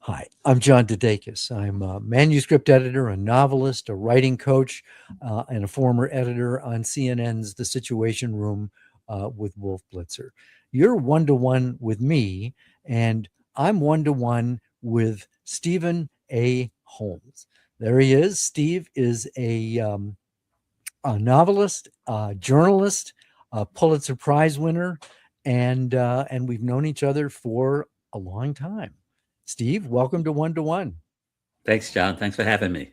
Hi, I'm John DeDakis. I'm a manuscript editor, a novelist, a writing coach, and a former editor on CNN's The Situation Room with Wolf Blitzer. You're one to one with me, and I'm one to one with Stephen A. Holmes. There he is. Steve is a novelist, a journalist, a Pulitzer Prize winner, and we've known each other for a long time. Steve, welcome to One to One. Thanks, John. Thanks for having me.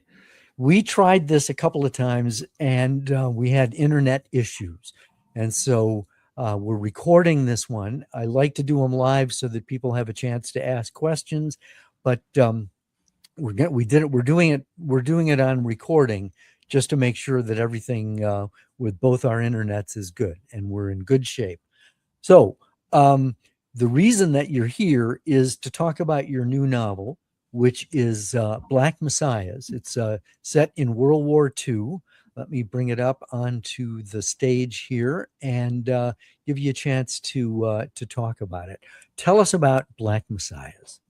We tried this a couple of times, and we had internet issues, and so we're recording this one. I like to do them live so that people have a chance to ask questions, but we did it. We're doing it on recording just to make sure that everything with both our internets is good and we're in good shape. So the reason that you're here is to talk about your new novel, which is Black Messiahs. It's set in World War II. Let me bring it up onto the stage here and give you a chance to talk about it. Tell us about Black Messiahs.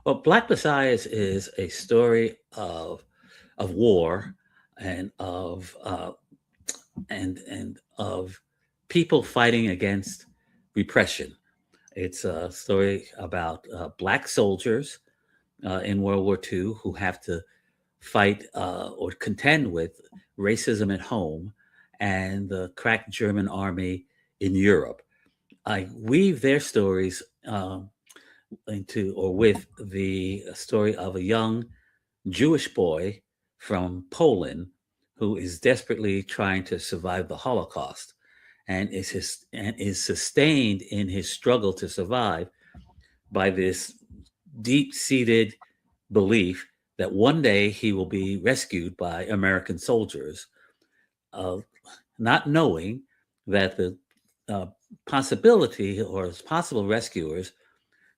Well, Black Messiahs is a story of war and of people fighting against repression. It's a story about Black soldiers in World War II who have to fight or contend with racism at home and the crack German army in Europe. I weave their stories into or with the story of a young Jewish boy from Poland who is desperately trying to survive the Holocaust and is sustained in his struggle to survive by this deep-seated belief that one day he will be rescued by American soldiers, uh, not knowing that the uh, possibility or possible rescuers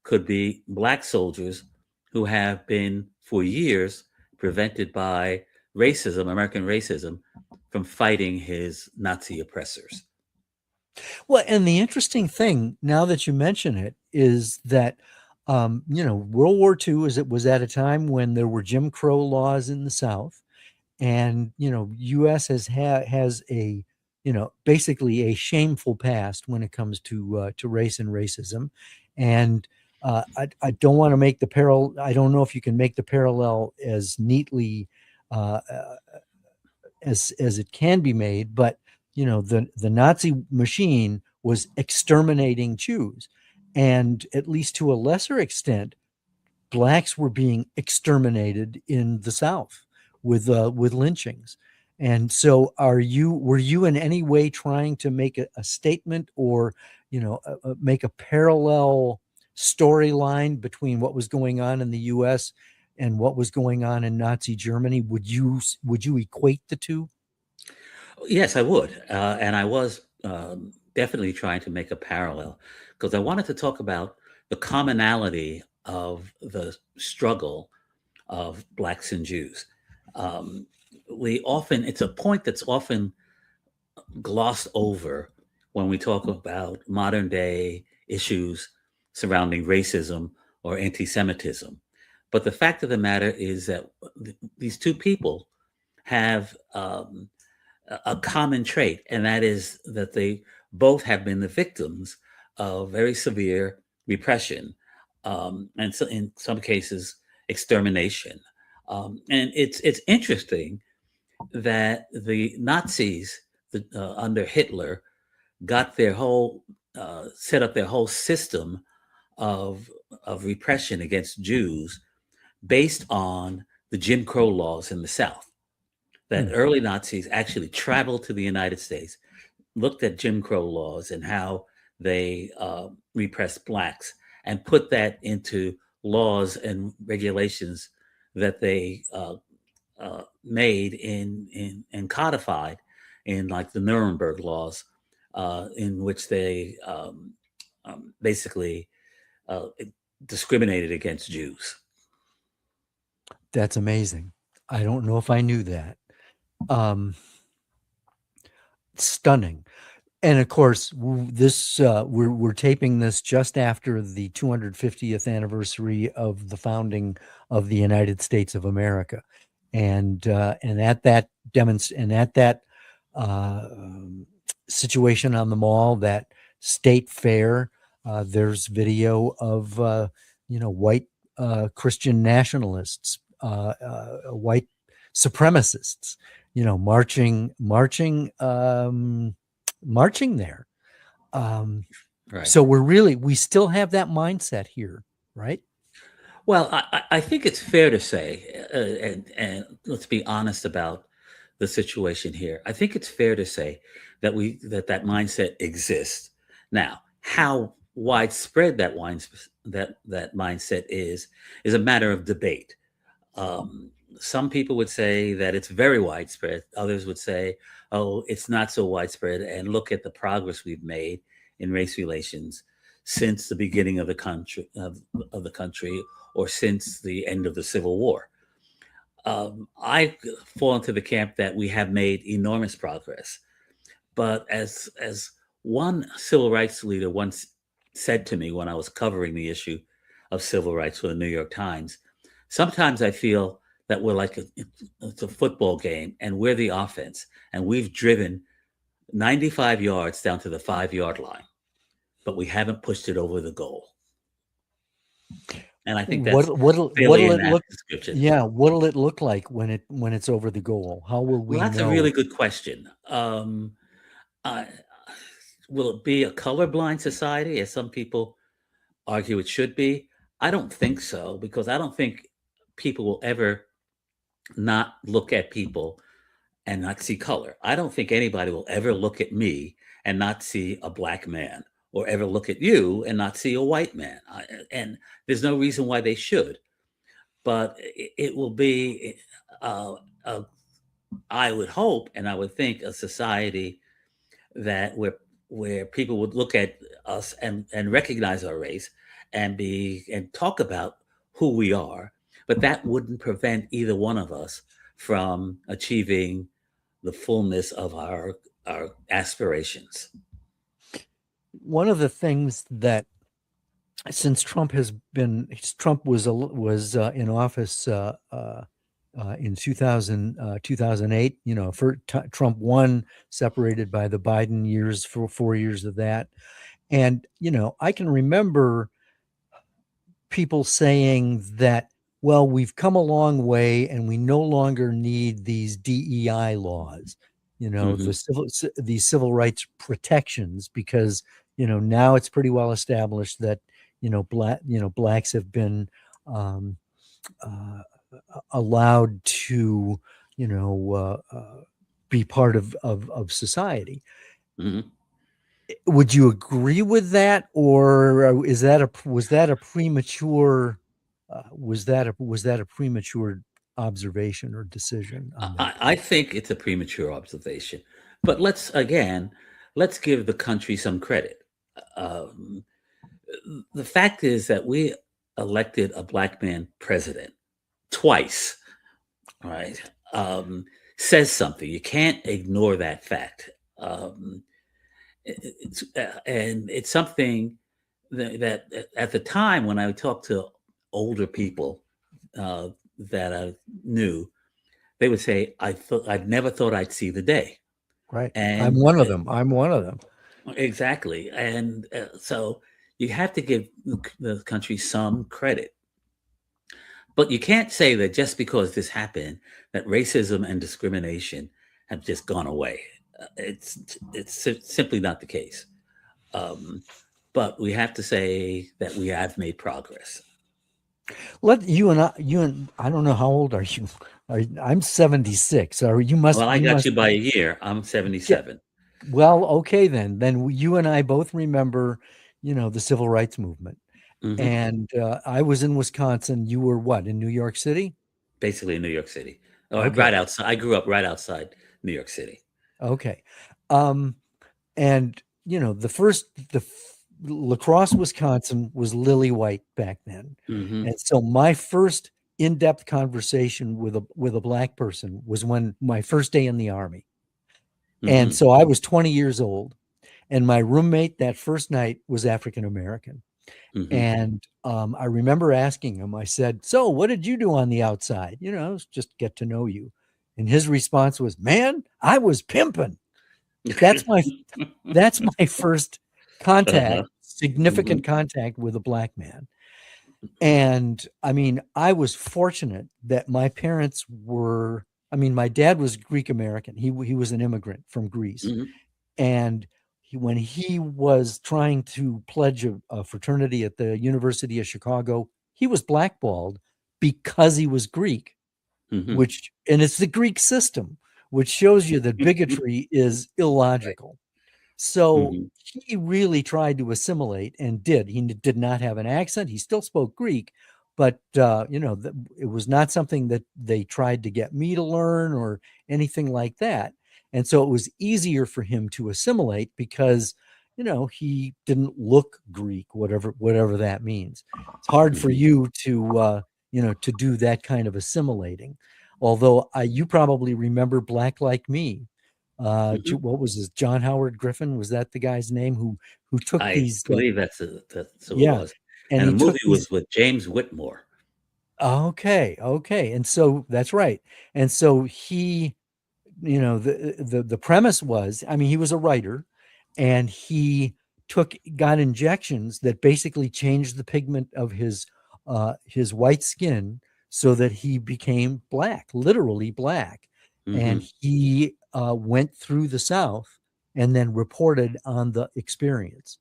could be Black soldiers who have been for years prevented by racism, American racism, from fighting his Nazi oppressors. Well, and the interesting thing, now that you mention it, is that World War II was at a time when there were Jim Crow laws in the South, and U.S. has a basically a shameful past when it comes to race and racism, and I don't want to make the parallel. I don't know if you can make the parallel as neatly uh, as it can be made, but the Nazi machine was exterminating Jews, and at least to a lesser extent, blacks were being exterminated in the South with lynchings. And so, were you in any way trying to make a statement or make a parallel storyline between what was going on in the U.S. and what was going on in Nazi Germany? Would you equate the two? Yes, I would. And I was definitely trying to make a parallel because I wanted to talk about the commonality of the struggle of Blacks and Jews. Um, it's a point that's often glossed over when we talk about modern day issues surrounding racism or anti Semitism. But the fact of the matter is that these two people have a common trait, and that is that they both have been the victims of very severe repression, and so in some cases, extermination. And it's interesting that the Nazis under Hitler got their whole set up their whole system of repression against Jews based on the Jim Crow laws in the South. That Hmm. early Nazis actually traveled to the United States, looked at Jim Crow laws and how they repressed blacks, and put that into laws and regulations that they made and codified in like the Nuremberg laws, in which they basically uh, discriminated against Jews. That's amazing. I don't know if I knew that. Um, Stunning. And of course, this we're taping this just after the 250th anniversary of the founding of the United States of America, and at that and at that uh, situation on the mall, that state fair, there's video of white Christian nationalists, white supremacists, marching there. Um, Right. so we still have that mindset here, right? Well, I think it's fair to say, and let's be honest about the situation here. I think it's fair to say that that mindset exists. Now, how widespread that mindset is a matter of debate. Some people would say that it's very widespread. Others would say, oh, it's not so widespread. And look at the progress we've made in race relations since the beginning of the country, or since the end of the Civil War. I fall into the camp that we have made enormous progress. But as one civil rights leader once said to me when I was covering the issue of civil rights for the New York Times, sometimes I feel that we're like it's a football game and we're the offense, and we've driven 95 yards down to the 5 yard line, but we haven't pushed it over the goal. And I think that's fairly What'll an it apt look? description. Yeah, what'll it look like when it's over the goal? How will Well, we that's a really know? good question. I, will it be a colorblind society, as some people argue it should be? I don't think so, because I don't think people will ever not look at people and not see color. I don't think anybody will ever look at me and not see a black man, or ever look at you and not see a white man. And there's no reason why they should. But it will be, uh, a, I would hope, and I would think, a society that where people would look at us and recognize our race and talk about who we are, but that wouldn't prevent either one of us from achieving the fullness of our aspirations. One of the things that, since Trump in office in 2008, Trump won, separated by the Biden years for 4 years of that. And, I can remember people saying that, well, we've come a long way and we no longer need these DEI laws, Hmm. these civil rights protections, because, now it's pretty well established that, blacks have been um, uh, allowed to, you know, be part of society. Hmm. Would you agree with that, or was that a premature premature observation or decision on that I point? think it's a premature observation, but let's give the country some credit. Um, the fact is that we elected a black man president twice, right? Says something. You can't ignore that fact. And it's something that at the time when I talked to older people uh, that I knew, they would say, I've never thought I'd see the day." Right. I'm And one of them. I'm one of them. exactly. And so you have to give the country some credit. But you can't say that just because this happened, that racism and discrimination have just gone away. It's simply not the case. Um, but we have to say that we have made progress. Let you and I don't know, how old are you? I'm 76. Or Well, I you got must you by a year. I'm get 77. well, okay then. Then you and I both remember, the civil rights movement. Hmm. And I was in Wisconsin. You were what, in New York City? Basically in New York City. Oh, right Okay. outside. I grew up right outside New York City. Okay. Um, and La Crosse, Wisconsin was lily white back then. Hmm. And so my first in-depth conversation with a black person was when my first day in the army. And Hmm. so I was 20 years old, and my roommate that first night was African American. Hmm. And I remember asking him, I said, "So, what did you do on the outside? Just get to know you." And his response was, "Man, I was pimping." That's my that's my first Uh-huh. contact, Hmm. significant contact with a black man. And I mean, I was fortunate that my parents were, I mean, my dad was Greek American. He was an immigrant from Greece. Hmm. And when he was trying to pledge a fraternity at the University of Chicago, he was blackballed because he was Greek, Hmm. and it's the Greek system, which shows you that bigotry is Right. illogical. So Hmm. he really tried to assimilate and did. He did not have an accent. He still spoke Greek, but it was not something that they tried to get me to learn or anything like that. And so it was easier for him to assimilate because he didn't look Greek, whatever that means. It's hard for Hmm. you to do that kind of assimilating. Although you probably remember Black Like Me. Hmm. What was his John Howard Griffin? Was that the guy's name who took I these? believe that's who it Yeah, was. and And the he took movie these. was with James Whitmore. Okay, okay, and so that's right. And so the premise was, I mean, he was a writer, and he got injections that basically changed the pigment of his white skin so that he became black, literally black. And Hmm. he went through the South and then reported on the experience.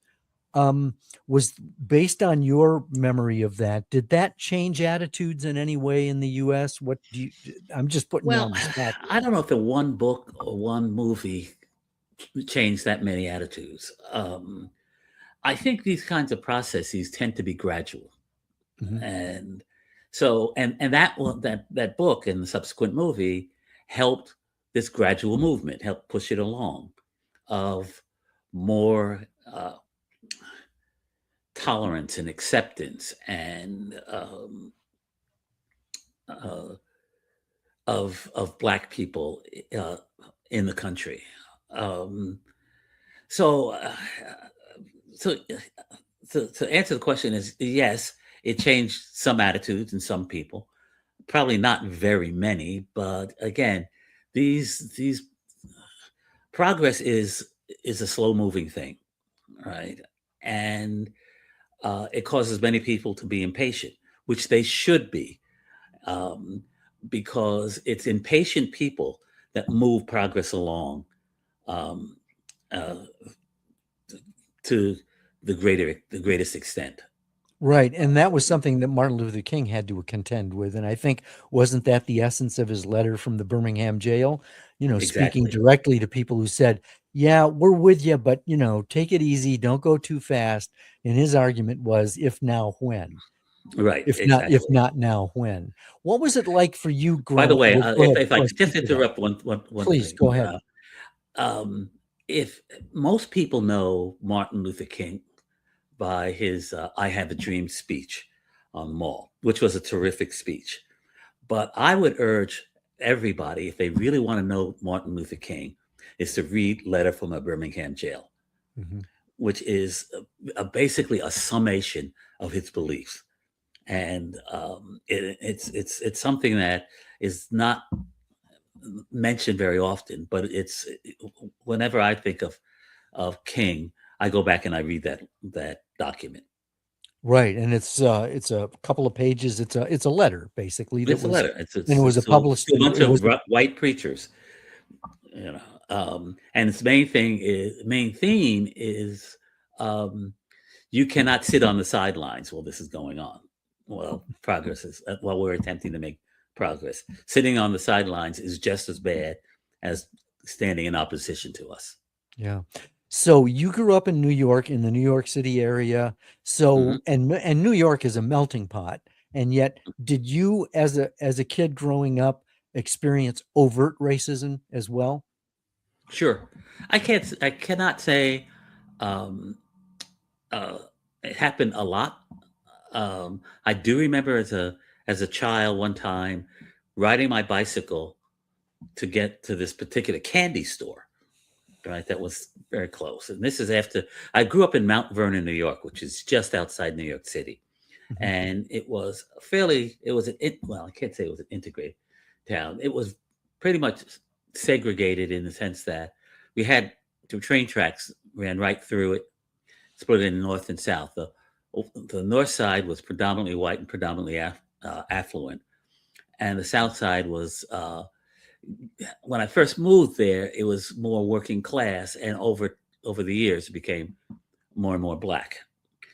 um, was based on your memory of that. Did that change attitudes in any way in the US? I'm just putting you Well, on the spot I here. don't know if the one book or one movie changed that many attitudes. I think these kinds of processes tend to be gradual, Mhm. and so and that book and the subsequent movie helped this gradual movement, helped push it along of more tolerance and acceptance and uh, of black people uh, in the country. Um, so, so, to answer the question is yes, it changed some attitudes in some people. Probably not very many, but again, these progress is a slow moving thing, right? And it causes many people to be impatient, which they should be, um, because it's impatient people that move progress along um, uh, to the greatest extent. Right. And that was something that Martin Luther King had to contend with. And I think, wasn't that the essence of his letter from the Birmingham jail? Speaking Exactly. directly to people who said, "Yeah, we're with you, but, take it easy. Don't go too fast." And his argument was, if now, when? Right. If Exactly. not now, when? What was it like for you By the growing? way, Well, go ahead. if I Go could speak just to that. interrupt one Please thing, go ahead. um, if most people know Martin Luther King by his "I Have a Dream" speech on the Mall, which was a terrific speech. But I would urge everybody, if they really want to know Martin Luther King, is to read Letter from a Birmingham Jail, Mhm. which is basically a summation of his beliefs. And it's something that is not mentioned very often, but it's whenever I think of King, I go back and I read that document. Right, and it's a couple of pages. It's a letter basically that It's a was, letter. and it was a published. To a bunch It of was white preachers, you know. And its main theme is um, you cannot sit on the sidelines while this is going on. Well, progress is while we're attempting to make progress. Sitting on the sidelines is just as bad as standing in opposition to us. Yeah. So you grew up in New York, in the New York City area. Hmm. So and New York is a melting pot. And yet, did you, as a kid growing up, experience overt racism as well? Sure, I cannot say um, uh, it happened a lot. I do remember as a child one time riding my bicycle to get to this particular candy store right? That was very close. And this is after I grew up in Mount Vernon, New York, which is just outside New York City. Mhm. And it was fairly, it was well, I can't say it was an integrated town. It was pretty much segregated in the sense that we had two train tracks ran right through it, split it in north and south. The north side was predominantly white and predominantly affluent, and the south side was when I first moved there, it was more working class, and over the years, it became more and more black.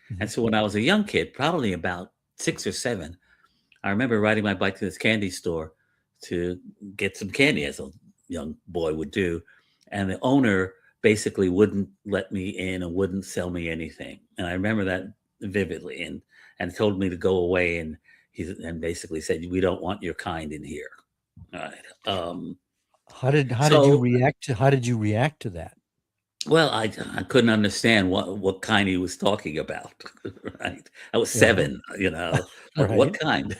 And Mhm. so when I was a young kid, probably about 6 or 7, I remember riding my bike to this candy store to get some candy, as a young boy would do, and the owner basically wouldn't let me in and wouldn't sell me anything. And I remember that vividly, and told me to go away, and and basically said, "We don't want your kind in here." All right. How did you So, react to that? well, I couldn't understand what kind he was talking about, right? I was Yeah, 7, like, what right. kind?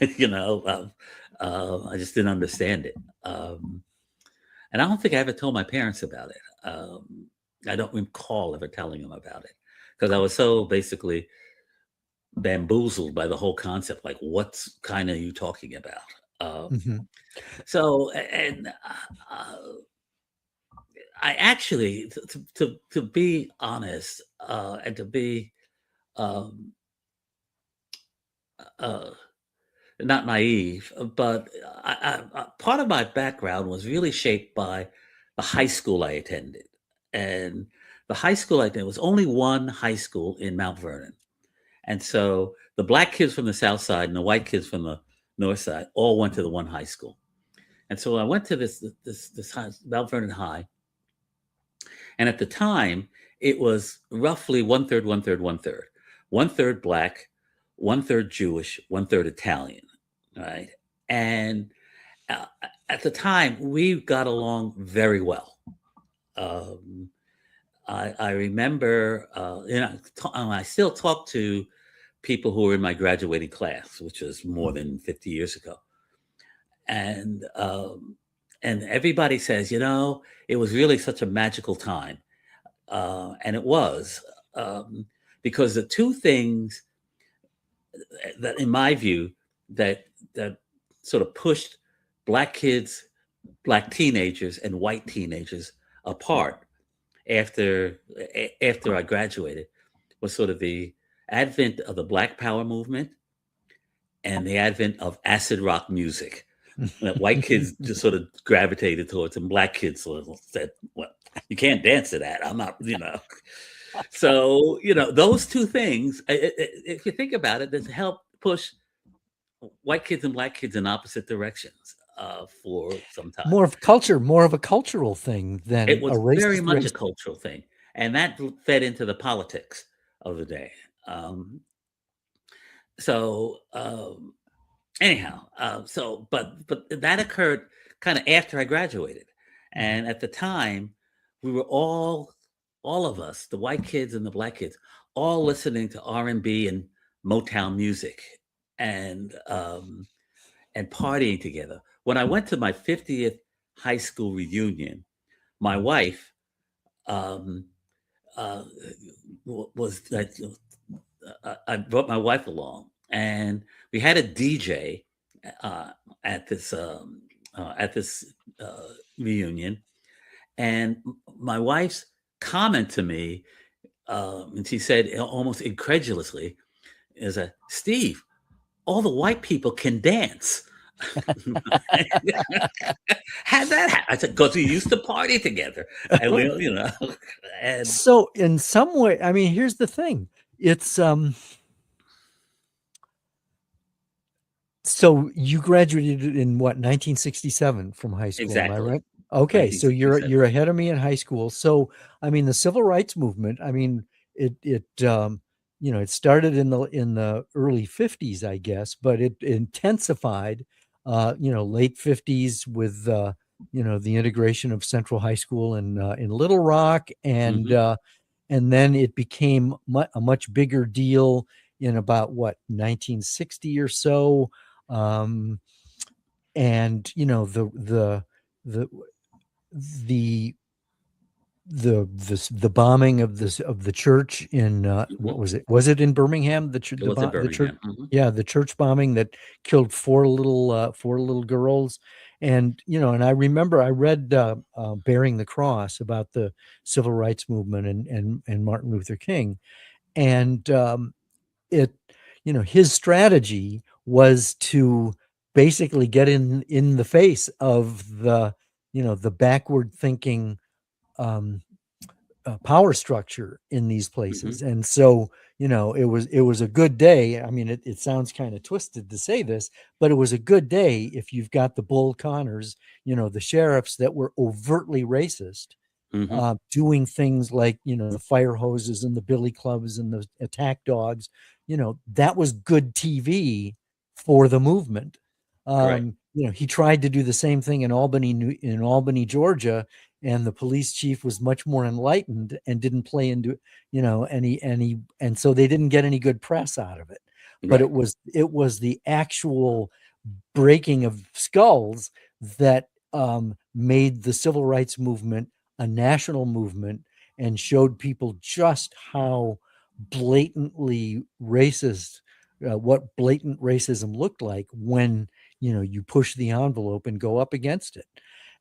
I just didn't understand it. And I don't think I ever told my parents about it. I don't recall ever telling them about it because I was so basically bamboozled by the whole concept. Like, what's kind are you talking about? Mhm. So, and I actually, to be honest, and to be um, uh, not naive, but part of my background was really shaped by the high school I attended, and the high school I attended was only one high school in Mount Vernon, and so the black kids from the south side and the white kids from the north side all went to the one high school, and so I went to this Mount Vernon High. And at the time, it was roughly one third, one third, one third. One third black, one third Jewish, one third Italian, right? And uh, at the time, we got along very well. Um, I remember, I still talk to people who were in my graduating class, which was more than 50 years ago. And everybody says, it was really such a magical time, and it was, um, because the two things that, in my view, that sort of pushed black kids, black teenagers, and white teenagers apart after I graduated was sort of the advent of the Black Power movement and the advent of acid rock music. That white kids just sort of gravitated towards, and black kids sort of said, "Well, you can't dance to that. I'm not." So, those two things, if you think about it, that help push white kids and black kids in opposite directions for some time. More of a cultural thing It than a was very racist much a race. cultural thing, and that fed into the politics of the day. Um, so, anyhow, but that occurred kind of after I graduated, Mhm. and at the time, we were all of us, the white kids and the black kids, all listening to R&B and Motown music, and partying together. When I went to my 50th high school reunion, my wife um, uh, was like, I brought my wife along, and we had a DJ uh, at this reunion, and my wife's comment to me, and she said almost incredulously, is a Steve, all the white people can dance. How'd that happen? I said, because we used to party together. And and So in some way, I mean, here's the thing. It's So you graduated in what, 1967 from high school, am I exactly, right? Okay, so you're 1967. you're ahead of me in high school. So, I mean, the civil rights movement, I mean, it started in the early 50s, I guess, but it intensified late 50s with the integration of Central High School in Little Rock, Hmm. and then it became a much bigger deal in about what, 1960 or so. um, and the the the bombing of the church in what Mhm. was it? Was it in Birmingham? It was in The church, Birmingham. Mhm. yeah, the church bombing that killed four little girls, and and I remember I read Bearing the Cross about the civil rights movement and Martin Luther King, and it his strategy was to basically get in the face of the backward thinking um, power structure in these places. Mhm. And so, it was a good day. I mean, it sounds kind of twisted to say this, but it was a good day if you've got the Bull Connors, the sheriffs that were overtly racist, Mhm. doing things like the fire hoses and the billy clubs and the attack dogs. That was good TV for the movement. Right. He tried to do the same thing in Albany, Georgia, and the police chief was much more enlightened and didn't play into any, and so they didn't get any good press out of it. But Right. it was the actual breaking of skulls that made the civil rights movement a national movement and showed people just how blatantly racist, what blatant racism looked like when you push the envelope and go up against it.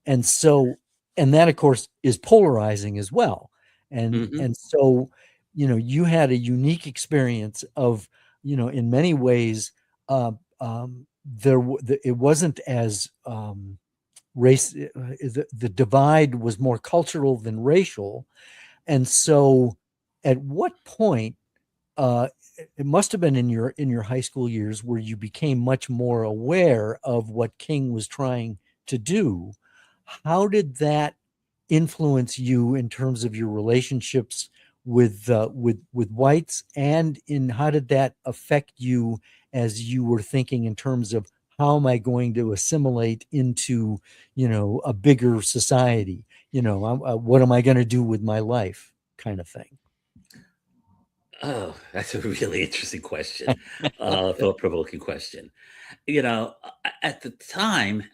And so, and that of course is polarizing as well. and Mhm. and so you had a unique experience of in many ways, it wasn't as race the divide was more cultural than racial. And so at what point, uh it must have been in your high school years where you became much more aware of what King was trying to do. How did that influence you in terms of your relationships with whites, and in how did that affect you as you were thinking in terms of how am I going to assimilate into a bigger society? What am I going to do with my life, kind of thing? Oh, that's a really interesting question. Thought-provoking question. At the time,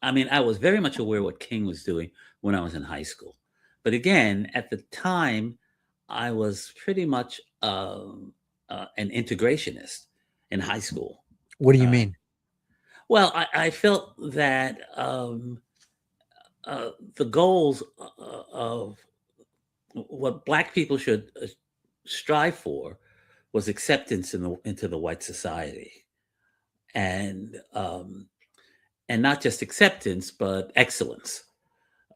I mean, I was very much aware what King was doing when I was in high school. But again, at the time, I was pretty much an integrationist in high school. What do you All right. mean? Well, I felt that the goals of what Black people should strive for was acceptance into the white society, and and not just acceptance, but excellence.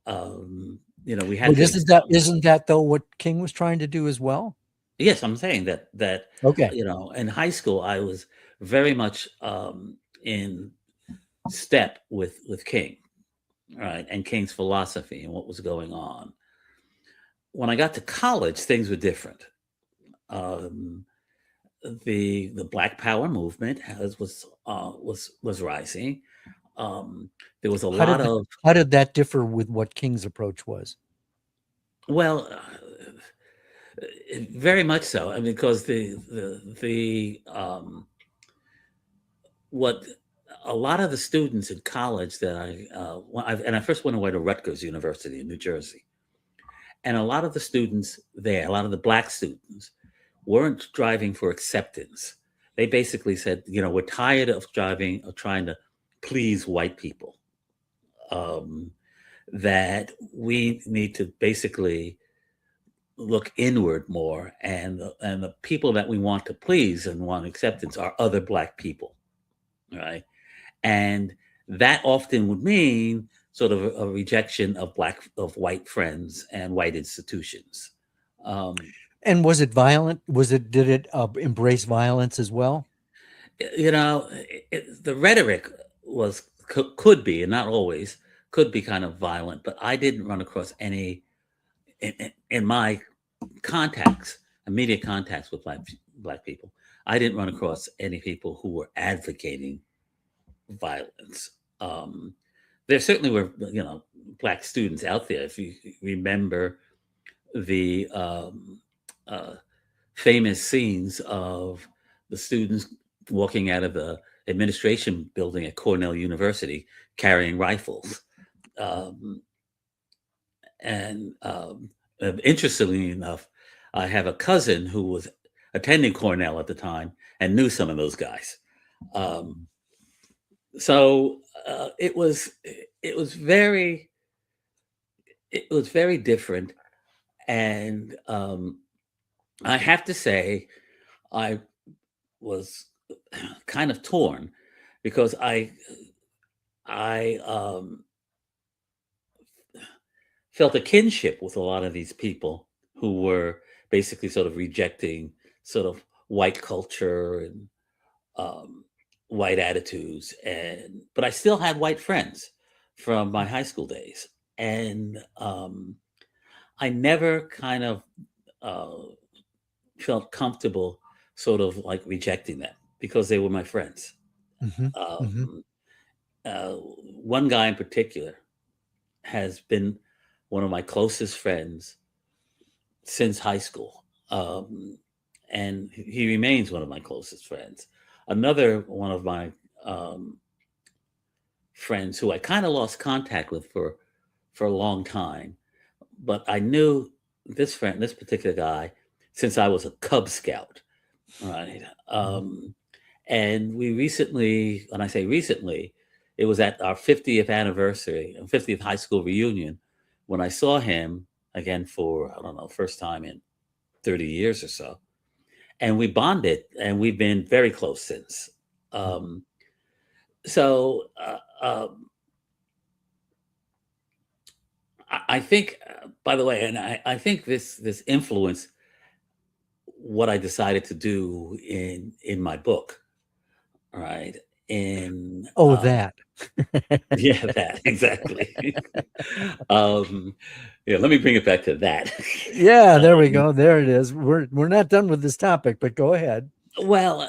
We had But to. isn't that though what King was trying to do as well? Yes, I'm saying that Okay. in high school I was very much in step with King, right, and King's philosophy and what was going on. When I got to college, things were different. Um, the Black Power movement was rising. Um, there was a How lot did of how did that differ with what King's approach was? well, very much so. I mean, because the what a lot of the students in college that I first went away to Rutgers University in New Jersey, and a lot of the students there, a lot of the Black students, weren't striving for acceptance. They basically said, we're tired of striving of trying to please white people. Um, that we need to basically look inward more, and the people that we want to please and want acceptance are other Black people, right? And that often would mean sort of a rejection of white friends and white institutions. Um, And was it violent? Did it embrace violence as well? the rhetoric could be, and not always, could be kind of violent, but I didn't run across any in my contacts, immediate contacts with black people. I didn't run across any people who were advocating violence. Um, there certainly were, Black students out there. If you remember the uh, famous scenes of the students walking out of the administration building at Cornell University carrying rifles. Um, And interestingly enough, I have a cousin who was attending Cornell at the time and knew some of those guys. Um, so it was very it was very different, and I have to say I was kind of torn because I felt a kinship with a lot of these people who were basically sort of rejecting sort of white culture and um, white attitudes, and but I still had white friends from my high school days, and I never kind of uh, felt comfortable sort of like rejecting them because they were my friends. Hmm. Hmm. Um, One guy in particular has been one of my closest friends since high school. And he remains one of my closest friends. Another one of my um, friends who I kind of lost contact with for a long time, but I knew this particular guy, since I was a Cub Scout, right? Hmm. And we recently, when I say recently, it was at our 50th anniversary, 50th high school reunion, when I saw him again for, I don't know, first time in 30 years or so. And we bonded, and we've been very close since. Um, so, I think, by the way, and I think this influenced what I decided to do in my book, right? In Oh, that. Yeah, that exactly. um, yeah, let me bring it back to that. Yeah, there we um, go. There it is. We're not done with this topic, but go ahead. well,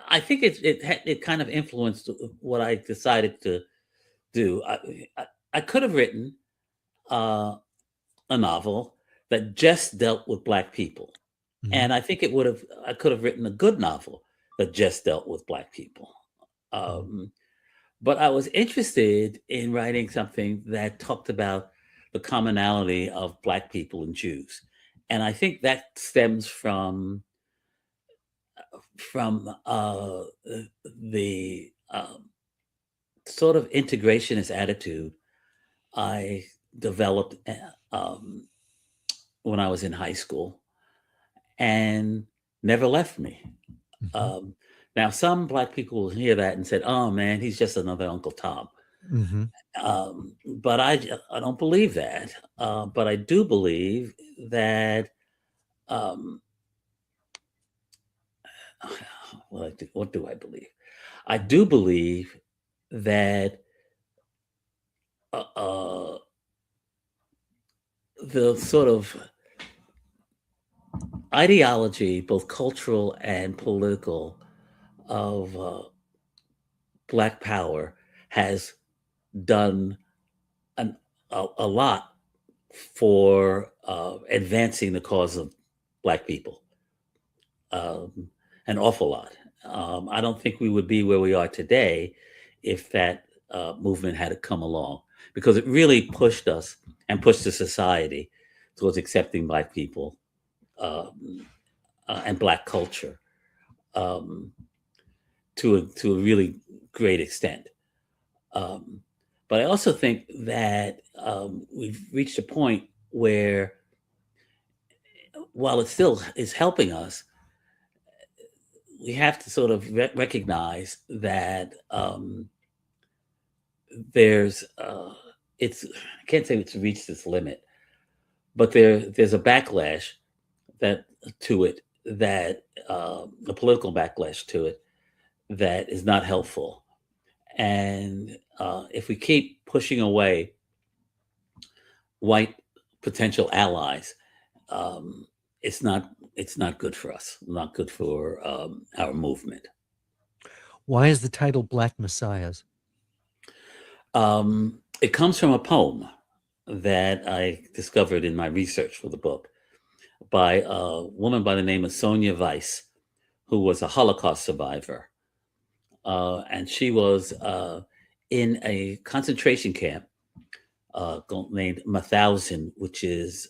I think it kind of influenced what I decided to do. I could have written uh, a novel that just dealt with Black people. Hmm. And I think I could have written a good novel that just dealt with Black people. Hmm. Um, but I was interested in writing something that talked about the commonality of Black people and Jews. And I think that stems from the sort of integrationist attitude I developed when I was in high school and never left me. Hmm. Um, Now, some Black people will hear that and said, "Oh man, he's just another Uncle Tom." Hmm. But I don't believe that. But I do believe that. Um, what do I believe? I do believe that uh, uh, the sort of ideology, both cultural and political, of Black Power has done an, a lot for advancing the cause of Black people. Um, an awful lot. I don't think we would be where we are today if that movement had come along, because it really pushed us and pushed the society towards accepting Black people um, and Black culture um, to a really great extent. Um, but I also think that we've reached a point where, while it still is helping us, we have to sort of recognize that there's it's I can't say it's reached its limit, but there's a backlash that to it that a political backlash to it that is not helpful. And if we keep pushing away white potential allies, um, it's not good for us, not good for our movement. Why is the title Black Messiahs? It comes from a poem that I discovered in my research for the book by a woman by the name of Sonia Weiss, who was a Holocaust survivor. And she was in a concentration camp named Mauthausen, which is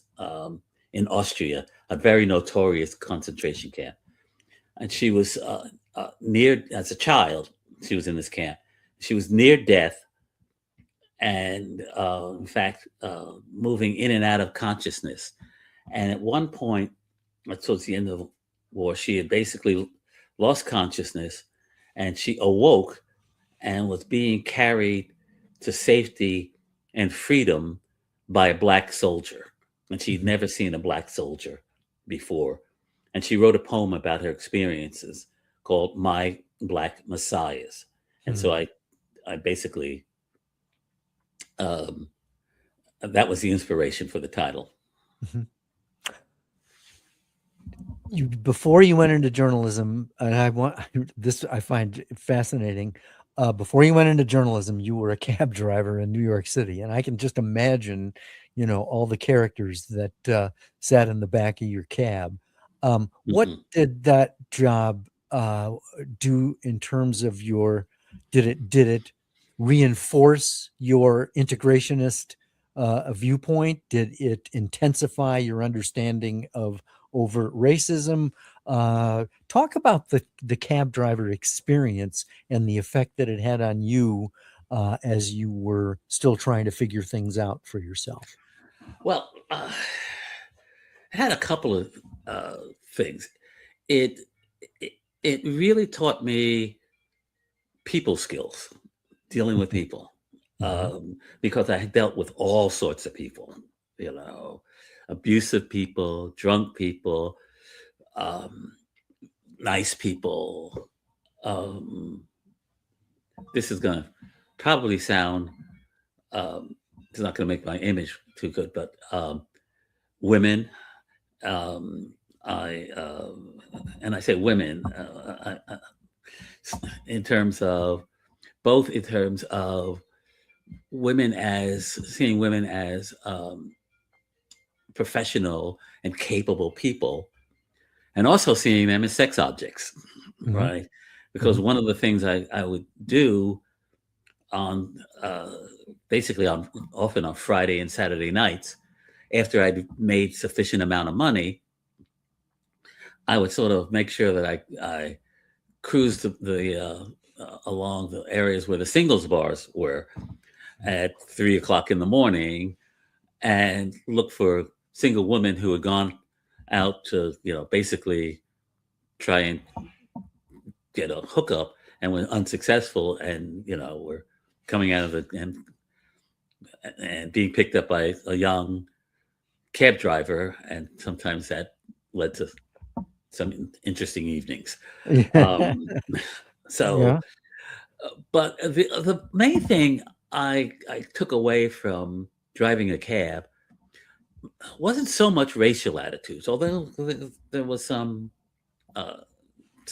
in Austria, a very notorious concentration camp. And she was near, as a child, she was in this camp. She was near death and, in fact, moving in and out of consciousness. And at one point, towards the end of the war, she had basically lost consciousness and she awoke and was being carried to safety and freedom by a Black soldier. And she'd never seen a Black soldier before. And she wrote a poem about her experiences called My Black Messiahs. And so I basically, that was the inspiration for the title. Mm-hmm. Before you went into journalism, and I find fascinating. Before you went into journalism, you were a cab driver in New York City, and I can just imagine, all the characters that sat in the back of your cab. What did that job do in terms of did it reinforce your integrationist viewpoint? Did it intensify your understanding of overt racism? Talk about the cab driver experience and the effect that it had on you as you were still trying to figure things out for yourself. Well, it had a couple of things. It really taught me people skills, dealing with people, because I dealt with all sorts of people, abusive people, drunk people, nice people. This is going to probably sound, it's not going to make my image too good, but women, and I say women in terms of seeing women as professional and capable people, and also seeing them as sex objects, right? Because one of the things I would do on often on Friday and Saturday nights, after I'd made sufficient amount of money, I would sort of make sure that I cruised along the areas where the singles bars were at 3 o'clock in the morning and look for single women who had gone out to, basically try and get a hookup and were unsuccessful and, were coming out of and being picked up by a young cab driver. And sometimes that led to some interesting evenings. But the main thing I took away from driving a cab wasn't so much racial attitudes, although there was some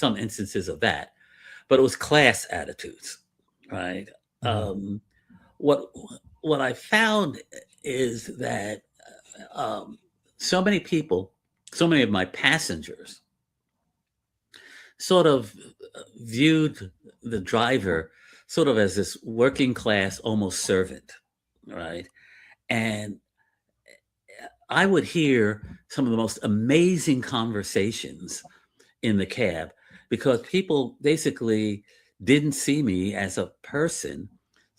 instances of that, but it was class attitudes, right? What I found is that so many of my passengers sort of viewed the driver sort of as this working class, almost servant, right? And I would hear some of the most amazing conversations in the cab because people basically didn't see me as a person,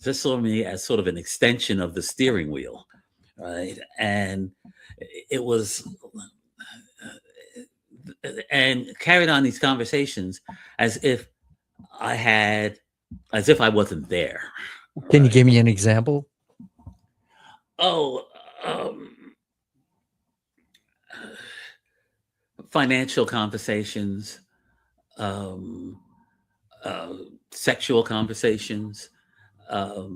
just saw me as sort of an extension of the steering wheel, right? And it was, and carried on these conversations as if I wasn't there. Can you give me an example? Financial conversations, sexual conversations. I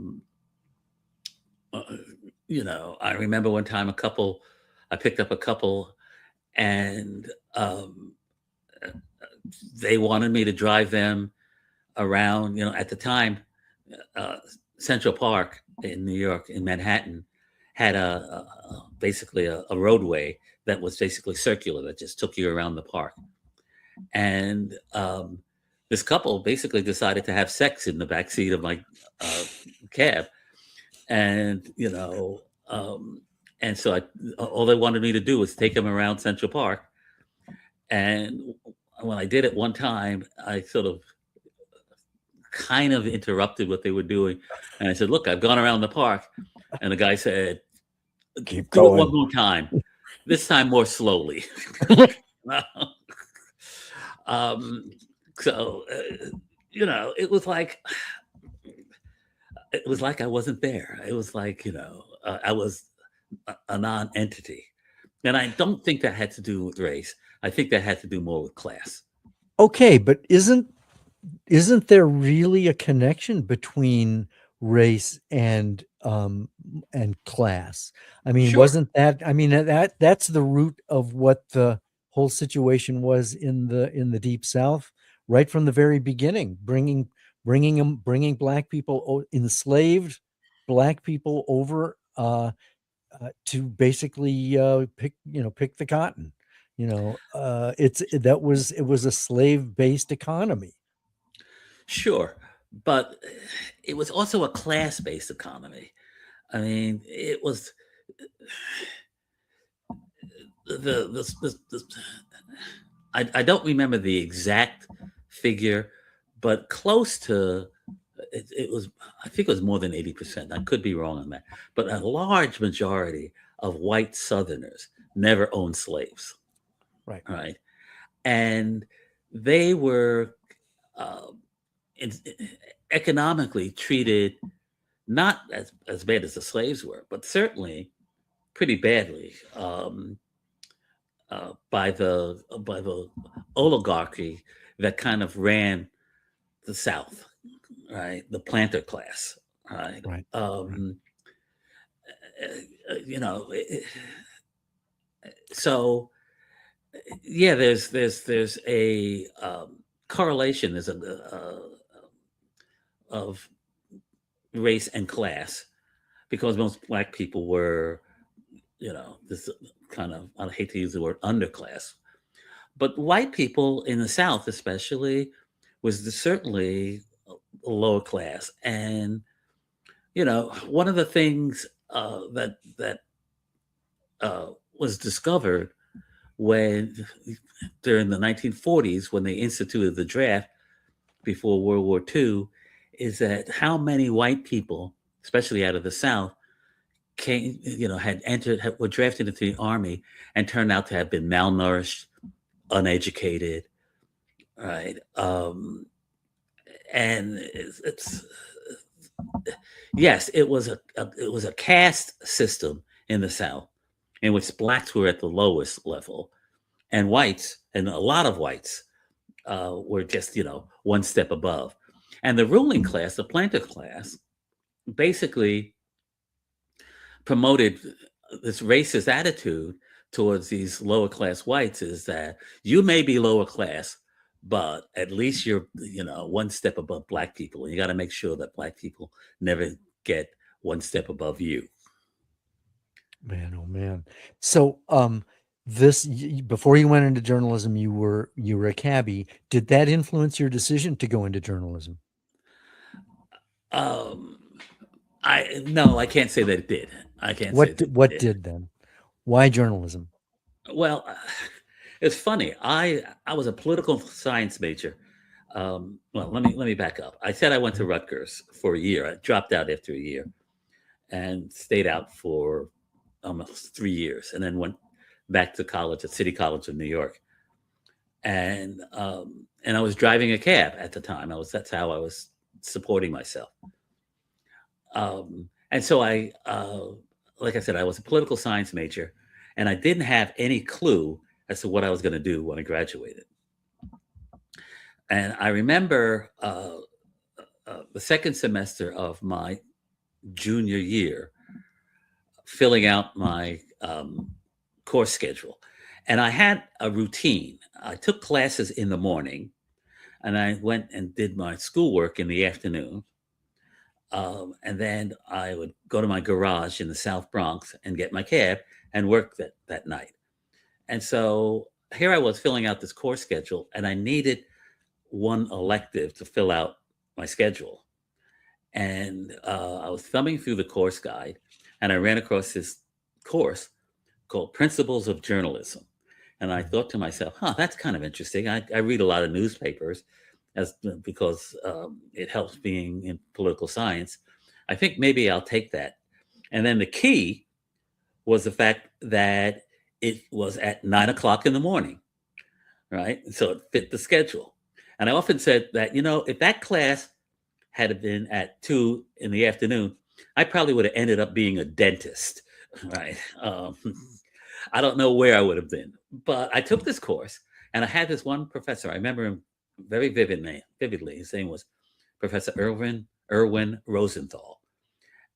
remember one time I picked up a couple and they wanted me to drive them around, at the time, Central Park in New York, in Manhattan, had basically a roadway that was basically circular that just took you around the park. And this couple basically decided to have sex in the backseat of my cab. And, Um, and so all they wanted me to do was take them around Central Park. And when I did it one time, I sort of kind of interrupted what they were doing. And I said, "Look, I've gone around the park." And the guy said, Keep "Do it one going. more time. This time more slowly." um, so, it was like I wasn't there. It was like, I was a non-entity. And I don't think that had to do with race. I think that had to do more with class. Okay, but isn't there really a connection between race and class? I mean, Sure. wasn't that, I mean, that's the root of what the whole situation was in the Deep South right from the very beginning, bringing black people, enslaved black people over to basically pick the cotton. It was a slave based economy. Sure. But it was also a class-based economy. I mean, it was the I don't remember the exact figure, but close to it was. I think it was more than 80%. I could be wrong on that, but a large majority of white Southerners never owned slaves, Right. right? And they were uh, in, economically treated not as bad as the slaves were, but certainly pretty badly. By the oligarchy that kind of ran the South, right? The planter class, right? Right. Right. You know, so yeah, there's a correlation. There's a of race and class because most black people were, this kind of, I hate to use the word underclass, but white people in the South, especially, was certainly a lower class. And one of the things that was discovered when during the 1940s when they instituted the draft before World War II is that how many white people, especially out of the South, were drafted into the army and turned out to have been malnourished, uneducated, right? And it's yes, it was a caste system in the South in which blacks were at the lowest level, and whites, and a lot of whites, were just one step above, and the ruling class, the planter class, basically promoted this racist attitude towards these lower class whites is that you may be lower class, but at least you're, one step above black people. And you got to make sure that black people never get one step above you. Man, oh man. So, before you went into journalism, you were a cabbie. Did that influence your decision to go into journalism? Um, I no, I can't say that it did. I can't say What that di- it what did. did then? Why journalism? Well, it's funny. I was a political science major. Well, let me back up. I said I went to Mhm. Rutgers for a year. I dropped out after a year and stayed out for almost 3 years, and then went back to college at City College of New York. And I was driving a cab at the time. That's how I was supporting myself. And so like I said, I was a political science major, and I didn't have any clue as to what I was going to do when I graduated. And I remember the second semester of my junior year, filling out my course schedule. And I had a routine. I took classes in the morning, and I went and did my schoolwork in the afternoon. And then I would go to my garage in the South Bronx and get my cab and work that night. And so here I was filling out this course schedule, and I needed one elective to fill out my schedule. And I was thumbing through the course guide, and I ran across this course called Principles of Journalism. And I thought to myself, that's kind of interesting. I read a lot of newspapers because it helps being in political science. I think maybe I'll take that. And then the key was the fact that it was at 9 o'clock in the morning, right? So it fit the schedule. And I often said that, if that class had been at 2 in the afternoon, I probably would have ended up being a dentist, right? I don't know where I would have been, but I took this course and I had this one professor. I remember him very vividly. His name was Professor Erwin Rosenthal.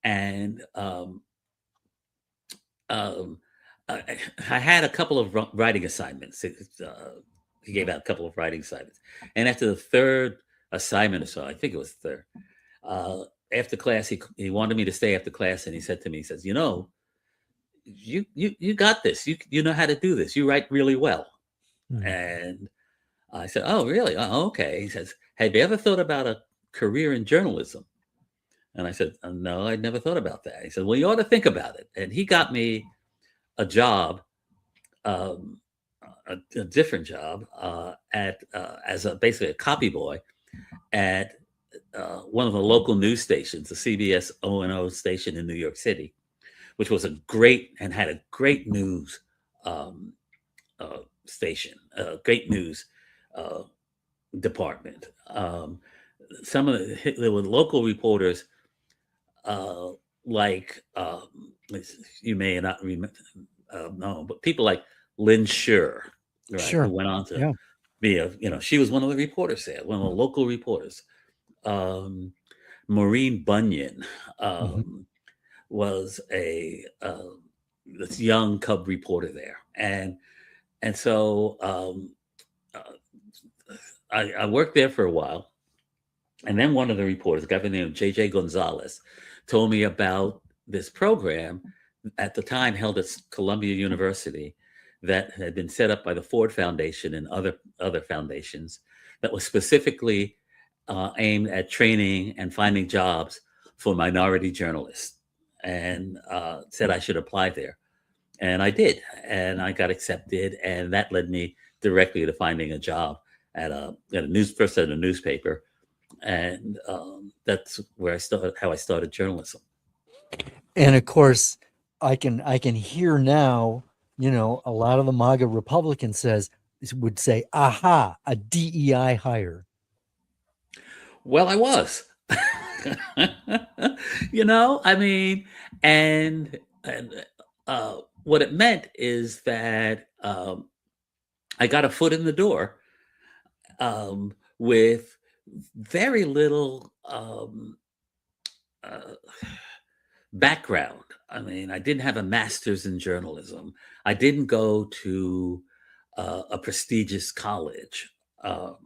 And I had a couple of writing assignments. He gave out a couple of writing assignments. And after the third assignment or so, I think it was the third, after class, he wanted me to stay after class. And he said to me, he says, you got this. You know how to do this. You write really well. Mm. And I said, oh, really? Oh, okay. He says, have you ever thought about a career in journalism? And I said, no, I'd never thought about that. He said, well, you ought to think about it. And he got me a job, a different job as basically a copy boy at one of the local news stations, the CBS O&O station in New York City, which was had a great news station, great news department. There were local reporters like you may not remember, know, but people like Lynn Shure, right, Sure. who went on to Yeah. be she was one of the reporters there, one of the local reporters. Maureen Bunyan was this young cub reporter there, and so I worked there for a while, and then one of the reporters, a guy by the name of J.J. Gonzalez, told me about this program at the time held at Columbia University that had been set up by the Ford Foundation and other foundations that was specifically aimed at training and finding jobs for minority journalists, and said I should apply there. And I did, and I got accepted, and that led me directly to finding a job at a newspaper, and that's where how I started journalism. And of course, I can hear now, a lot of the MAGA Republicans would say, aha, a DEI hire. Well, I was. I mean, and what it meant is that I got a foot in the door with very little background. I mean, I didn't have a master's in journalism. I didn't go to a prestigious college. But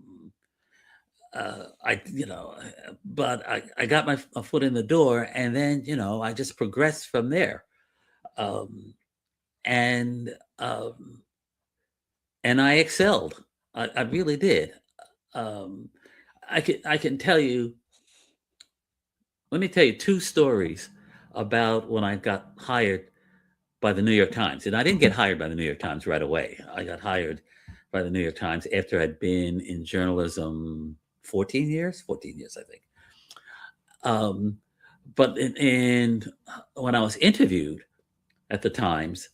I got my foot in the door, and then I just progressed from there, and I excelled. I really did. I can tell you. Let me tell you two stories about when I got hired by the New York Times. And I didn't get hired by the New York Times right away. I got hired by the New York Times after I'd been in journalism 14 years, I think. But when I was interviewed at the Times,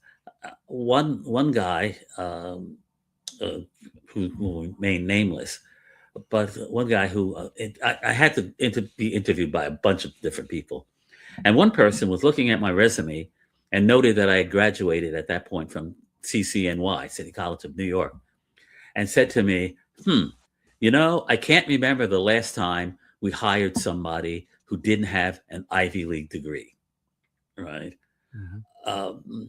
one guy who will remain nameless, but one guy who I had to be interviewed by a bunch of different people. And one person was looking at my resume and noted that I had graduated at that point from CCNY, City College of New York, and said to me, I can't remember the last time we hired somebody who didn't have an Ivy League degree, right? Mm-hmm.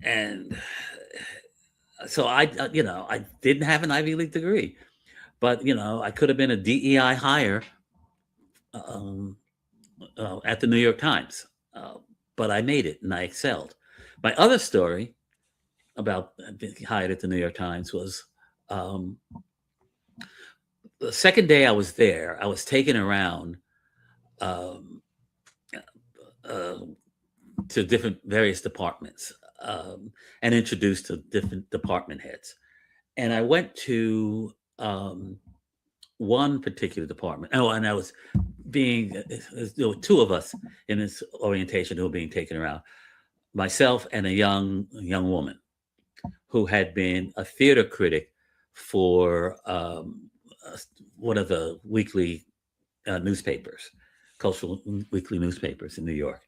And so I didn't have an Ivy League degree, but I could have been a DEI hire at the New York Times, but I made it and I excelled. My other story about being hired at the New York Times was the second day I was there. I was taken around to different various departments, and introduced to different department heads. And I went to one particular department. Oh, and I was there were two of us in this orientation who were being taken around, myself and a young woman who had been a theater critic for one of the weekly newspapers, cultural weekly newspapers in New York.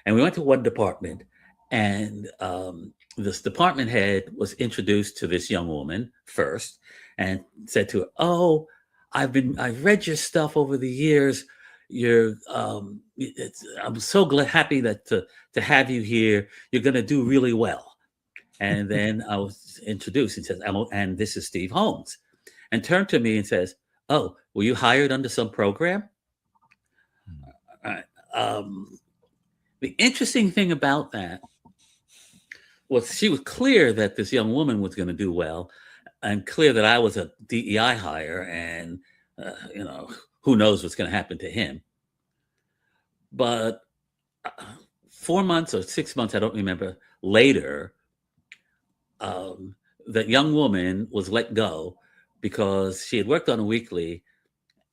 And we went to one department, and this department head was introduced to this young woman first, and said to her, "Oh, I've read your stuff over the years. I'm so glad, happy that to have you here. You're going to do really well." And then I was introduced and says, "And this is Steve Holmes," and turned to me and says, "Oh, were you hired under some program?" All right. The interesting thing about that was she was clear that this young woman was going to do well, and clear that I was a DEI hire, and who knows what's going to happen to him. But 4 months or 6 months, I don't remember, later, that young woman was let go because she had worked on a weekly,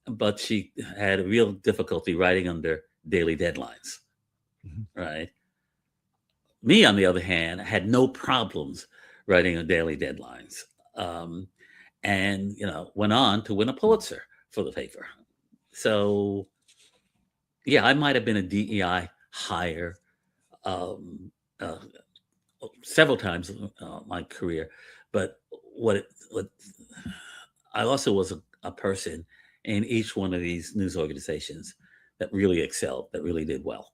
but she had a real difficulty writing under daily deadlines. Mm-hmm. Right. Me, on the other hand, had no problems writing on daily deadlines, and went on to win a Pulitzer for the paper. So, yeah, I might have been a DEI hire several times in my career, but what I also was a person in each one of these news organizations that really excelled, that really did well.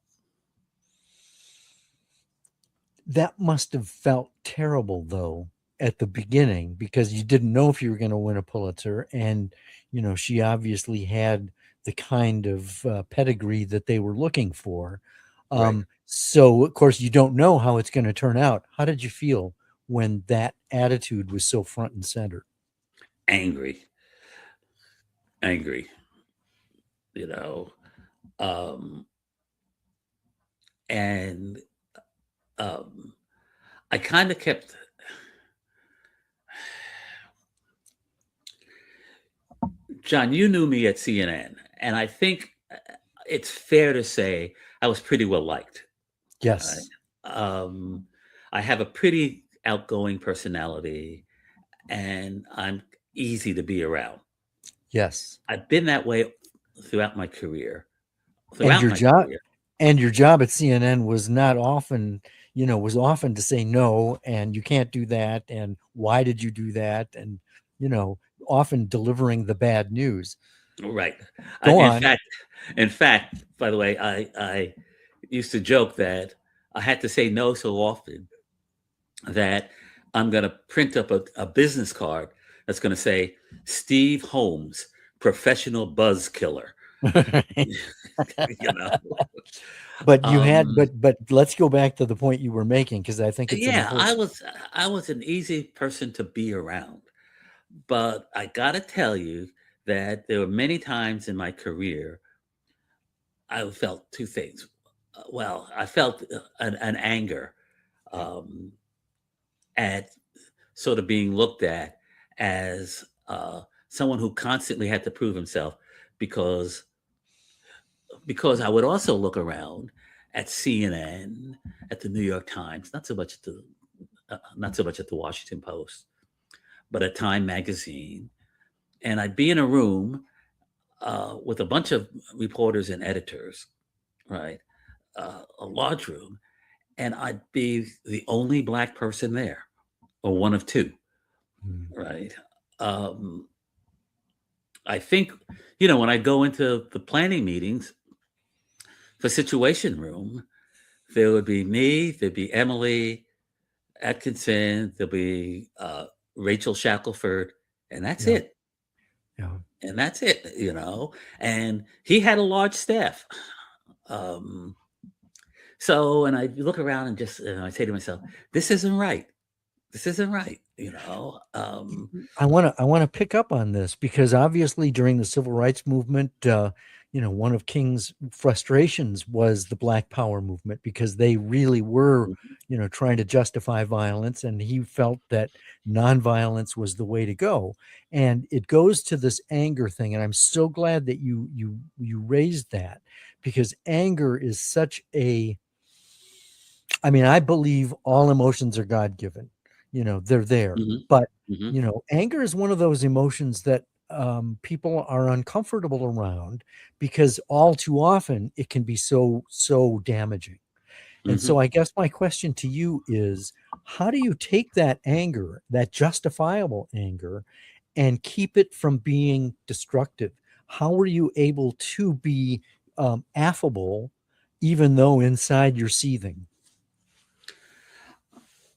That must have felt terrible, though, at the beginning, because you didn't know if you were going to win a Pulitzer, and she obviously had the kind of pedigree that they were looking for. Right. So, of course, you don't know how it's going to turn out. How did you feel when that attitude was so front and center? Angry. And I kind of kept John, you knew me at CNN, and I think it's fair to say I was pretty well liked. Yes. I have a pretty outgoing personality, and I'm easy to be around. Yes. I've been that way throughout my career. And your job at CNN was not often, was often to say no, and you can't do that, and why did you do that, and often delivering the bad news. Right. Go on. In fact, by the way, I used to joke that I had to say no so often that I'm going to print up a business card that's going to say Steve Holmes, professional buzz killer. But you had, but let's go back to the point you were making, because I think it's important. I was an easy person to be around, but I got to tell you that there were many times in my career I felt two things. Well, I felt an anger at sort of being looked at as someone who constantly had to prove himself, because I would also look around at CNN, at the New York Times, not so much at the Washington Post, but at Time Magazine, and I'd be in a room with a bunch of reporters and editors, right? A large room, and I'd be the only Black person there, or one of two, right? I think, when I go into the planning meetings for Situation Room, there would be me, there'd be Emily Atkinson, there'll be Rachel Shackelford, and that's it. Yeah. And that's it, and he had a large staff. So, and I look around and just, I say to myself, this isn't right. This isn't right. I want to pick up on this, because obviously during the civil rights movement, one of King's frustrations was the Black Power movement, because they really were, trying to justify violence, and he felt that nonviolence was the way to go. And it goes to this anger thing, and I'm so glad that you raised that, because anger is such a, I mean, I believe all emotions are God given. They're there. Hmm. But, Hmm. anger is one of those emotions that people are uncomfortable around, because all too often it can be so damaging. And so Hmm. I guess my question to you is, how do you take that anger, that justifiable anger, and keep it from being destructive? How are you able to be affable, even though inside you're seething?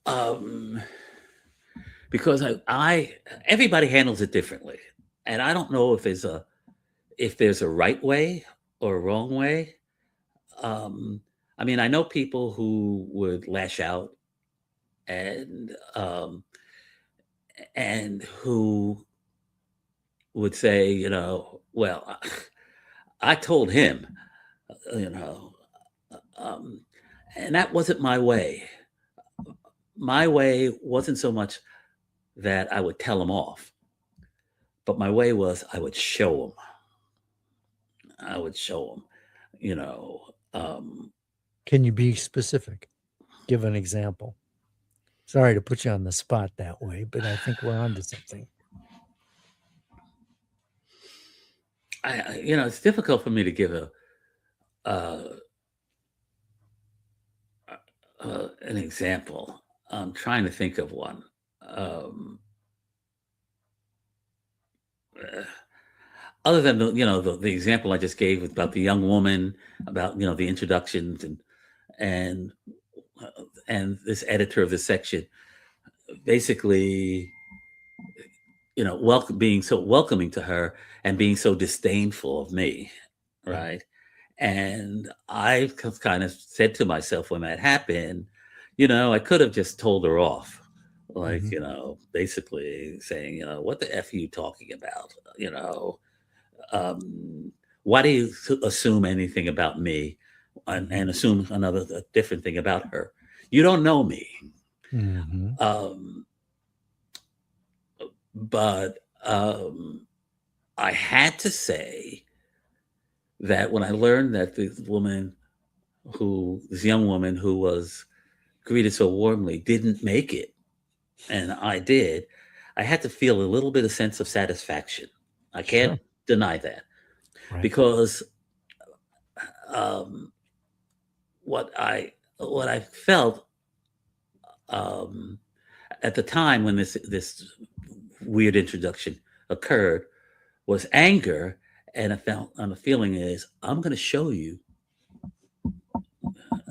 Um, because everybody handles it differently, and I don't know if there's a right way or a wrong way. Um, I mean, I know people who would lash out and who would say, well, I told him, you know, um, and that wasn't my way. My way wasn't so much that I would tell him off, but my way was I would show him. I would show him, you know. Can you be specific? Give an example. Sorry to put you on the spot that way, but I think we're on to something. It's difficult for me to give uh, an example. I'm trying to think of one. Um, uh, Other than the example I just gave about the young woman, about the introductions and and this editor of the section, basically, being so welcoming to her and being so disdainful of me, Yeah. right? And I kind of said to myself when that happened, I could have just told her off, like, Mhm. basically saying, what the F are you talking about? Um, why do you assume anything about me Mhm. and assume a different thing about her? You don't know me. Mhm. Um, but I had to say that when I learned that this young woman who was greeted so warmly didn't make it, and I did, I had to feel a little bit of sense of satisfaction. I can't Sure. deny that, Right. because um, what I felt um, at the time when this weird introduction occurred was anger, and the feeling is I'm going to show you.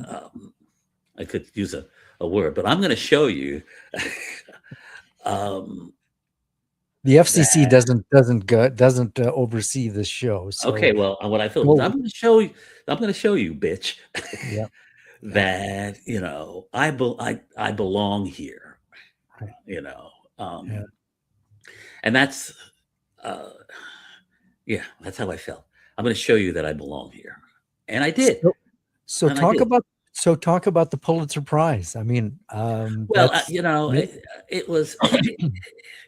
Um, I could use a word, but I'm going to show you um, The FCC that. doesn't oversee this show, Okay, so well, what I feel is go. I'm going to show you. I'm going to show you, bitch, Yeah. Yeah. that I belong here. Right. You know, Yeah. and that's uh, yeah, that's how I felt. I'm going to show you that I belong here, and I did, So, so and I talk did. about talk about the Pulitzer Prize. I mean, Well, that's yeah. it was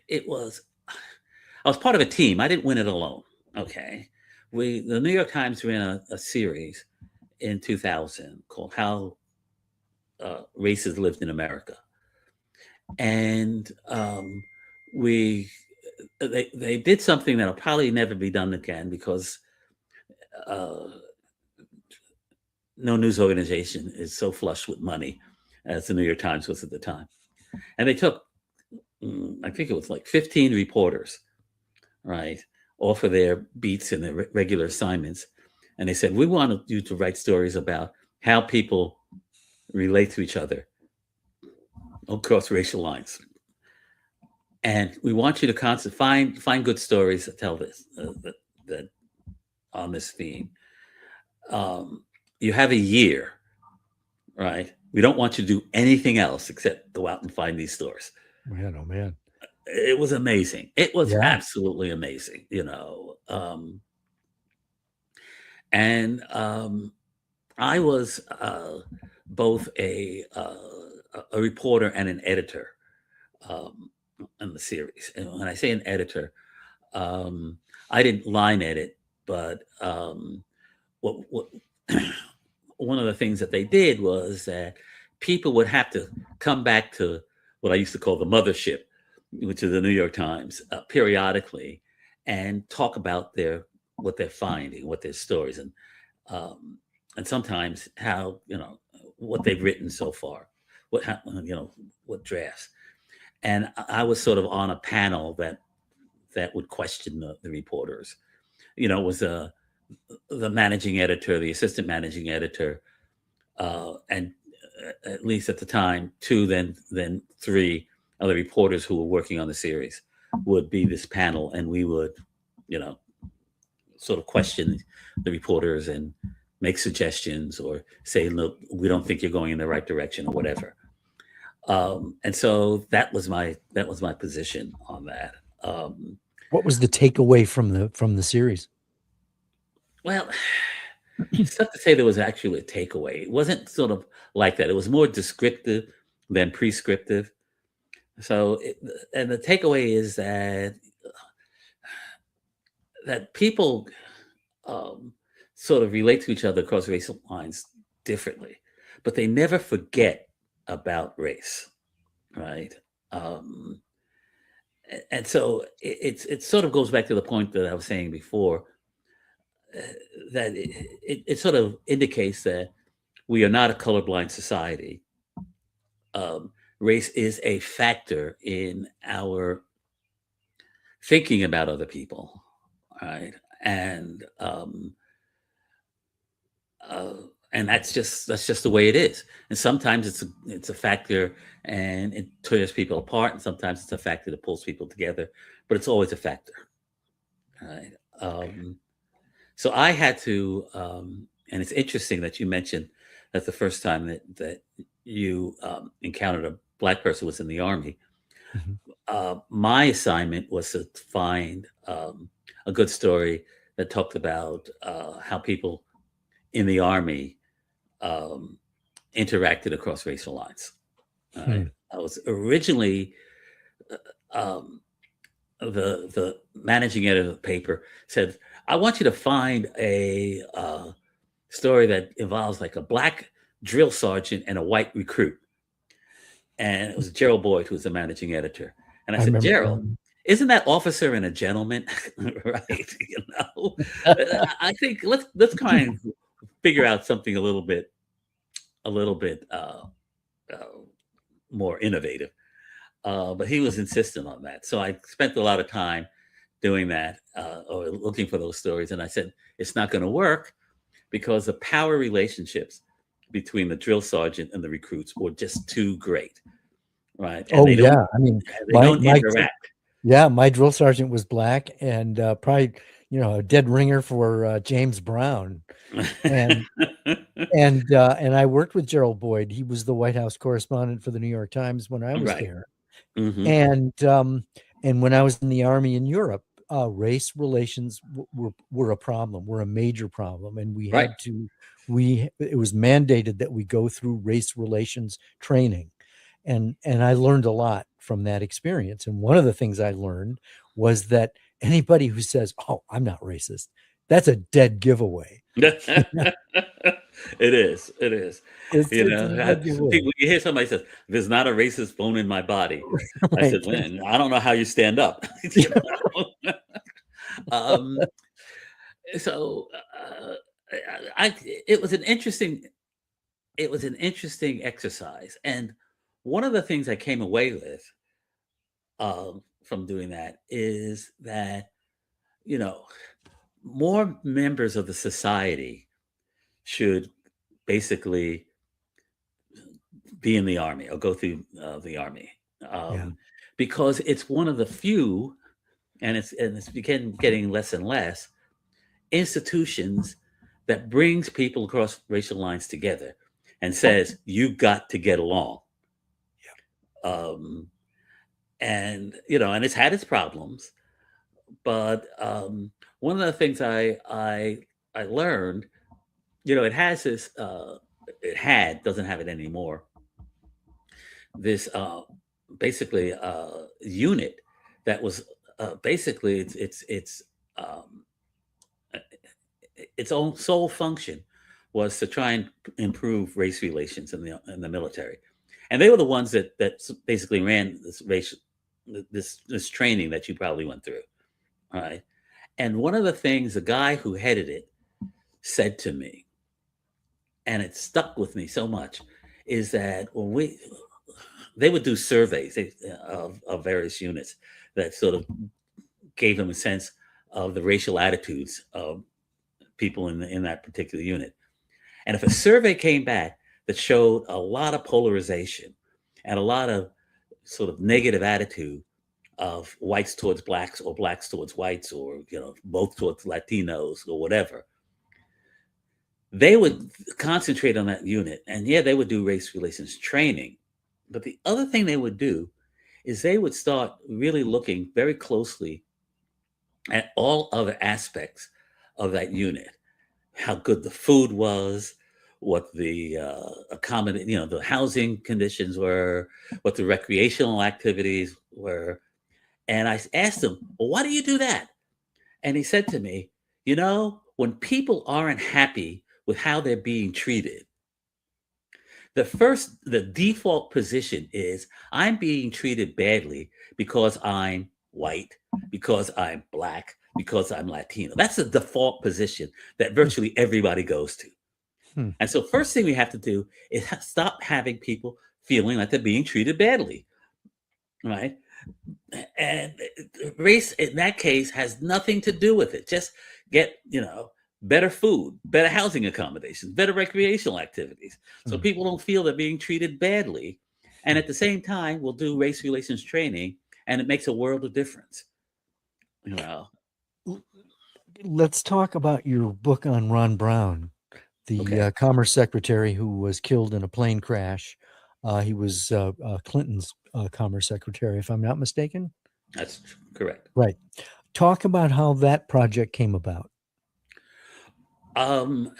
it was. I was part of a team. I didn't win it alone. Okay, the New York Times ran a series in 2000 called "How Races Lived in America," and we they did something that'll probably never be done again, because uh, no news organization is so flush with money as the New York Times was at the time. And they took, I think it was like 15 reporters, right, off of their beats and their regular assignments. And they said, we want you to write stories about how people relate to each other across racial lines. And we want you to find good stories that tell this, that on this theme. Um, you have a year, right? We don't want you to do anything else except go out and find these stores. Man, oh man. It was amazing. It was Yeah. absolutely amazing. And I was both a reporter and an editor um, in the series. And when I say an editor, um, I didn't line edit, but what one of the things that they did was that people would have to come back to what I used to call the mothership, which is the New York Times, periodically, and talk about their what they're finding, what their stories, um, and sometimes how what they've written so far, what drafts. And I was sort of on a panel that would question the reporters. It was the managing editor, the assistant managing editor, and at least at the time, two, then three other reporters who were working on the series would be this panel, and we would, you know, sort of question the reporters and make suggestions or say, look, we don't think you're going in the right direction or whatever. And so that was my position on that. Um, What was the takeaway from the series? well, it's tough to say there was actually a takeaway. It wasn't sort of like that. It was more descriptive than prescriptive. So, and the takeaway is that people um, sort of relate to each other across racial lines differently, but they never forget about race, right? Um, and so it sort of goes back to the point that I was saying before, uh, that it sort of indicates that we are not a colorblind society. Race is a factor in our thinking about other people, right? Uh, and that's just the way it is. And sometimes it's a factor and it tears people apart, and sometimes it's a factor that pulls people together. But it's always a factor, right? So I had to, and it's interesting that you mentioned that the first time that you encountered a black person was in the army. Mhm. My assignment was to find a good story that talked about how people in the army um, interacted across racial lines. All right. Hmm. I was originally um, the managing editor of the paper said, "I want you to find a story that involves like a black drill sergeant and a white recruit." And it was Gerald Boyd who was the managing editor. And I I said, remember "Gerald, that. isn't that officer and a gentleman?" Right? I think let's kind of figure out something a little bit uh, more innovative. But he was insistent on that. So I spent a lot of time doing that or looking for those stories. And I said, it's not going to work because the power relationships between the drill sergeant and the recruits were just too great, right? And Oh they don't yeah, I mean, they don't my interact. yeah, my drill sergeant was black and probably a dead ringer for James Brown, and and I worked with Gerald Boyd. He was the White House correspondent for the New York Times when I was Right. there, Hmm. and when I was in the army in Europe, race relations were a problem, were a major problem, and Right. we it was mandated that we go through race relations training, and I learned a lot from that experience. And one of the things I learned was that anybody who says, "Oh, I'm not racist," that's a dead giveaway. It is. It is. It's a dead giveaway, People, you hear somebody says, "There's not a racist bone in my body." I said, right? "Man, I don't know how you stand up." You know? um, so it was an interesting exercise, and one of the things I came away with from doing that is that you know more members of the society should basically be in the army or go through the army, Yeah. um, because it's one of the few, and it's getting less and less institutions that brings people across racial lines together and says you got to get along. Um, and it's had its problems, but one of the things I I learned, you know, it has this, it had, doesn't have it anymore, this basically unit that was basically um, its own sole function was to try and improve race relations in the military, and they were the ones that basically ran this racial this training that you probably went through. All right, and one of the things the guy who headed it said to me, and it stuck with me so much, is that when they would do surveys of various units that sort of gave them a sense of the racial attitudes of people in that particular unit. And if a survey came back that showed a lot of polarization and a lot of sort of negative attitude of whites towards blacks or blacks towards whites, or you know, both towards Latinos or whatever, they would concentrate on that unit. And yeah, they would do race relations training. But the other thing they would do is they would start really looking very closely at all other aspects of that unit, how good the food was, what the you know, the housing conditions were, what the recreational activities were. And I asked him, well, why do you do that? And he said to me, you know, when people aren't happy with how they're being treated, the default position is I'm being treated badly because I'm white, because I'm black, because I'm Latino. That's the default position that virtually everybody goes to. Hmm. And so, first thing we have to do is stop having people feeling like they're being treated badly, right? And race in that case has nothing to do with it. Just get, you know, better food, better housing accommodations, better recreational activities, so Hmm. people don't feel they're being treated badly. And at the same time, we'll do race relations training, and it makes a world of difference. You know. Let's talk about your book on Ron Brown, the Okay, Commerce Secretary who was killed in a plane crash. He was Clinton's Commerce Secretary, if I'm not mistaken. that's correct. Right. Talk about how that project came about. Um,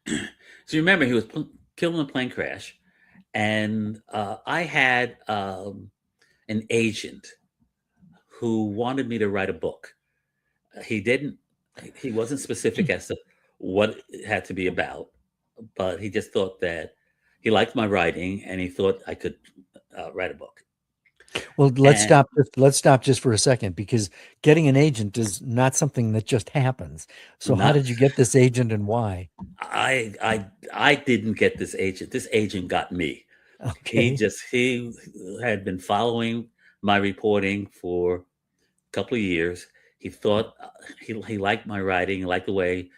so you remember he was killed in a plane crash, and I had an agent who wanted me to write a book. He didn't. He wasn't specific as to what it had to be about, but he just thought that he liked my writing, and he thought I could write a book. Well, And let's stop just for a second, because getting an agent is not something that just happens. So how not did you get this agent and why? I didn't get this agent. This agent got me. Okay. He had been following my reporting for a couple of years. He thought he liked my writing, he liked the way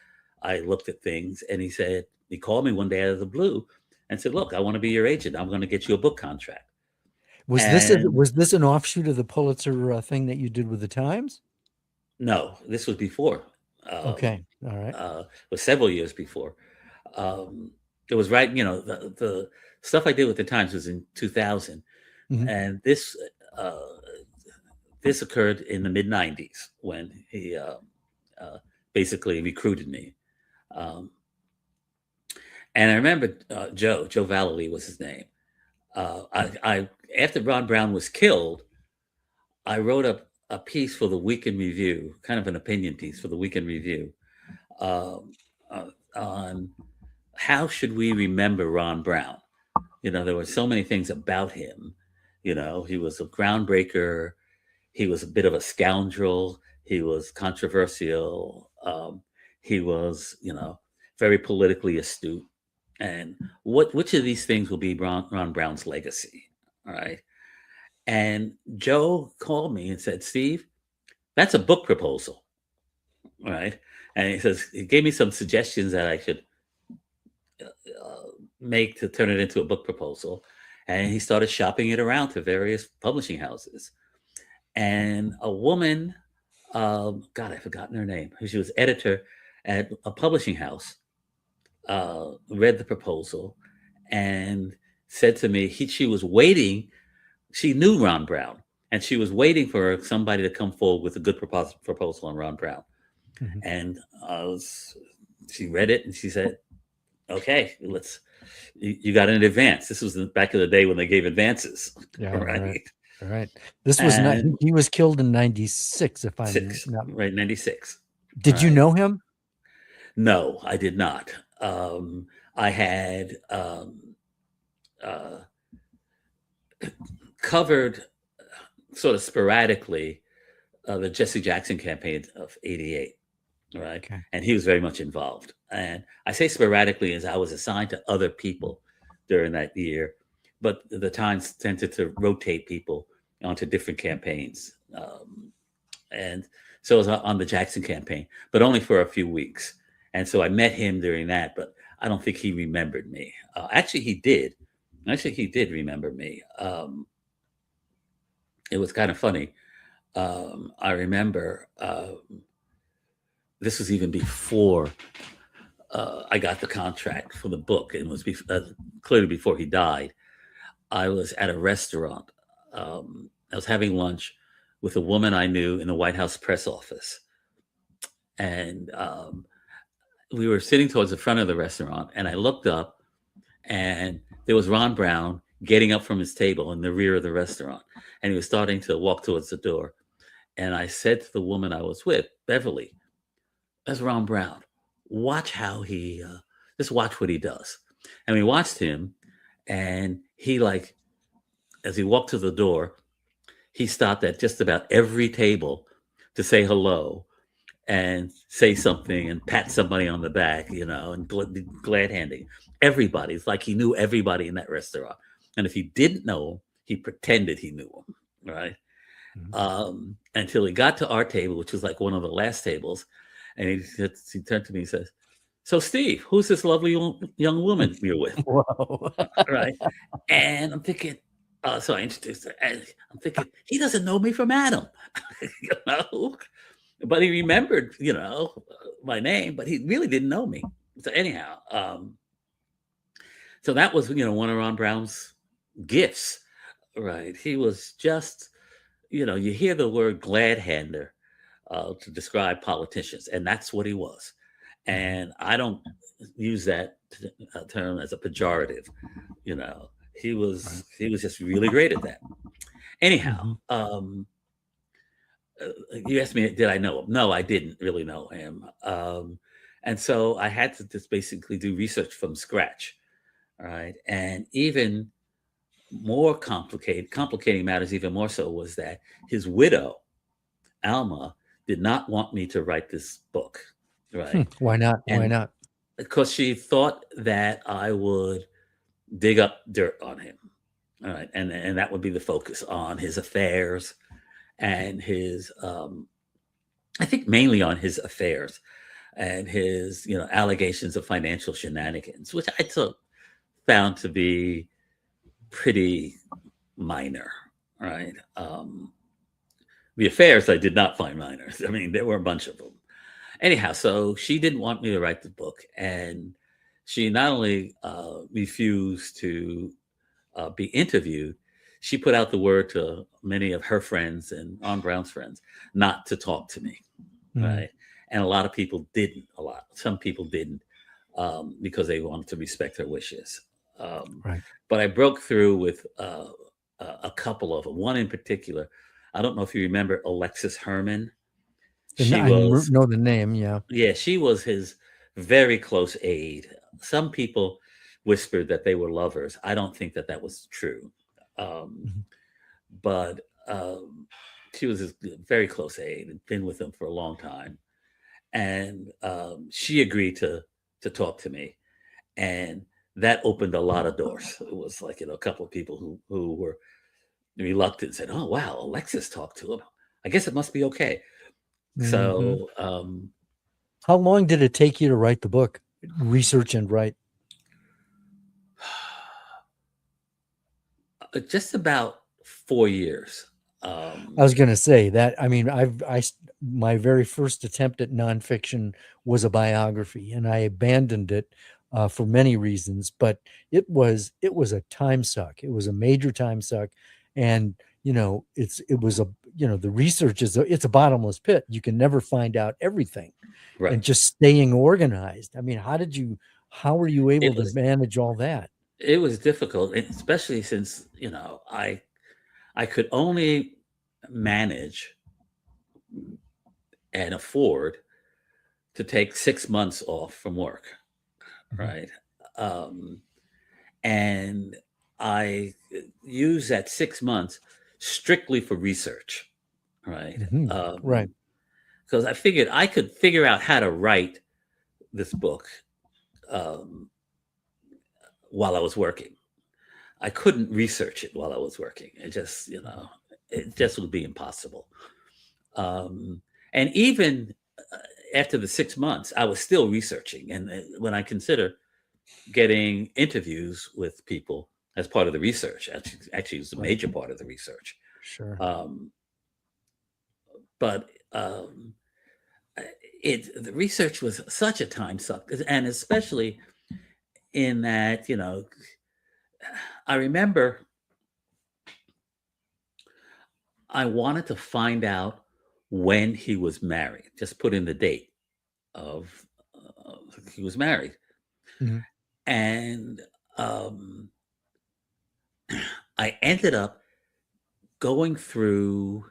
I looked at things, and he called me one day out of the blue and said, "Look, I want to be your agent. I'm going to get you a book contract." And Was this an offshoot of the Pulitzer thing that you did with the Times? no, this was before. Um, Okay. All right. it was several years before. Um, it was right, you know, the stuff I did with the Times was in 2000, Mhm. and uh, this occurred in the mid 90s when he uh, basically recruited me. Um, and I remember Joe Vallely was his name. I After Ron Brown was killed, I wrote up a piece for the Weekend Review, kind of an opinion piece for the Weekend Review, um, on how should we remember Ron Brown. You know, there were so many things about him. You know, he was a groundbreaker. He was a bit of a scoundrel. He was controversial. He was, you know, very politically astute. And which of these things will be Ron Brown's legacy? All right. And Joe called me and said, Steve, that's a book proposal. All right. And he gave me some suggestions that I should uh, make to turn it into a book proposal. And he started shopping it around to various publishing houses. And a woman, God, I've forgotten her name. She was editor at a publishing house, read the proposal and said to me, she was waiting. She knew Ron Brown, and she was waiting for somebody to come forward with a good proposal on Ron Brown. Mhm. And I was she read it and she said, "Okay, you got an advance." This was back in the day when they gave advances, Yeah, right. right? Right. This was not, And he was killed in 96, if I'm six, not. right, 96. Did you Right. know him? No, I did not. I had uh, covered sort of sporadically the Jesse Jackson campaign of '88, right? Okay. And he was very much involved. And I say sporadically as I was assigned to other people during that year, but the Times tended to rotate people onto different campaigns. And so I was on the Jackson campaign, but only for a few weeks. And so I met him during that, but I don't think he remembered me. Actually, he did. Actually, he did remember me. It was kind of funny. I remember this was even before I got the contract for the book, and it was clearly before he died. I was at a restaurant. I was having lunch with a woman I knew in the White House press office, and we were sitting towards the front of the restaurant. And I looked up, and there was Ron Brown getting up from his table in the rear of the restaurant, and he was starting to walk towards the door. And I said to the woman I was with, Beverly, "That's Ron Brown. Watch how he, just watch what he does." And we watched him, and he, like, as he walked to the door, he stopped at just about every table to say hello and say something and pat somebody on the back, and glad handing everybody. It's like he knew everybody in that restaurant. And if he didn't know him, he pretended he knew him, right? Until he got to our table, which was like one of the last tables. And he turned to me and says, "So, Steve, who's this lovely young woman you're with?" Whoa. Right. And I'm thinking, so I introduced her, and I'm thinking, he doesn't know me from Adam, you know? But he remembered, my name, but he really didn't know me. So anyhow, so that was, one of Ron Brown's gifts, right? He was just, you hear the word glad hander to describe politicians, and that's what he was. And I don't use that term as a pejorative. He was Right. he was just really great at that. Anyhow, you asked me, did I know him? No, I didn't really know him. And so I had to just basically do research from scratch, right? And even more complicating matters even more so was that his widow, Alma, did not want me to write this book, right? Why not? Why And not? because she thought that I would dig up dirt on him, all right, and that would be the focus on his affairs and his, I think mainly on his affairs and his, allegations of financial shenanigans, which I found to be pretty minor, right? The affairs I did not find minor. I mean, there were a bunch of them. Anyhow, so she didn't want me to write the book, and she not only refused to be interviewed, she put out the word to many of her friends and Ron Brown's friends not to talk to me, right? And a lot of people didn't. Some people didn't because they wanted to respect her wishes. Right. But I broke through with a couple of them. One in particular, I don't know if you remember Alexis Herman. She I was, know the name. Yeah. yeah, she was his very close aide. Some people whispered that they were lovers. I don't think that was true. Um, but she was his very close aide and been with him for a long time. And she agreed to talk to me. And that opened a lot of doors. It was like, a couple of people who were reluctant said, "Oh, wow, Alexis talked to him. I guess it must be okay." So How long did it take you to write the book, research and write? just about 4 years. I was going to say that. I mean, my very first attempt at nonfiction was a biography, and I abandoned it for many reasons. But it was a time suck. It was a major time suck, and it was the research it's a bottomless pit. You can never find out everything. Right. And just staying organized. I mean, how were you It able to was manage all that? it was difficult, especially since I could only manage and afford to take 6 months off from work, Mhm. right? Um, and I use that 6 months strictly for research, right? Mhm. Right. Because I figured I could figure out how to write this book um, while I was working. I couldn't research it while I was working. It just would be impossible. Um, and even after the 6 months, I was still researching. And when I consider getting interviews with people as part of the research, actually, it's a Right. major part of the research. Sure. Um, but the research was such a time suck, and especially in that I remember I wanted to find out when he was married. Just put in the date of he was married, Mhm. and um, I ended up going through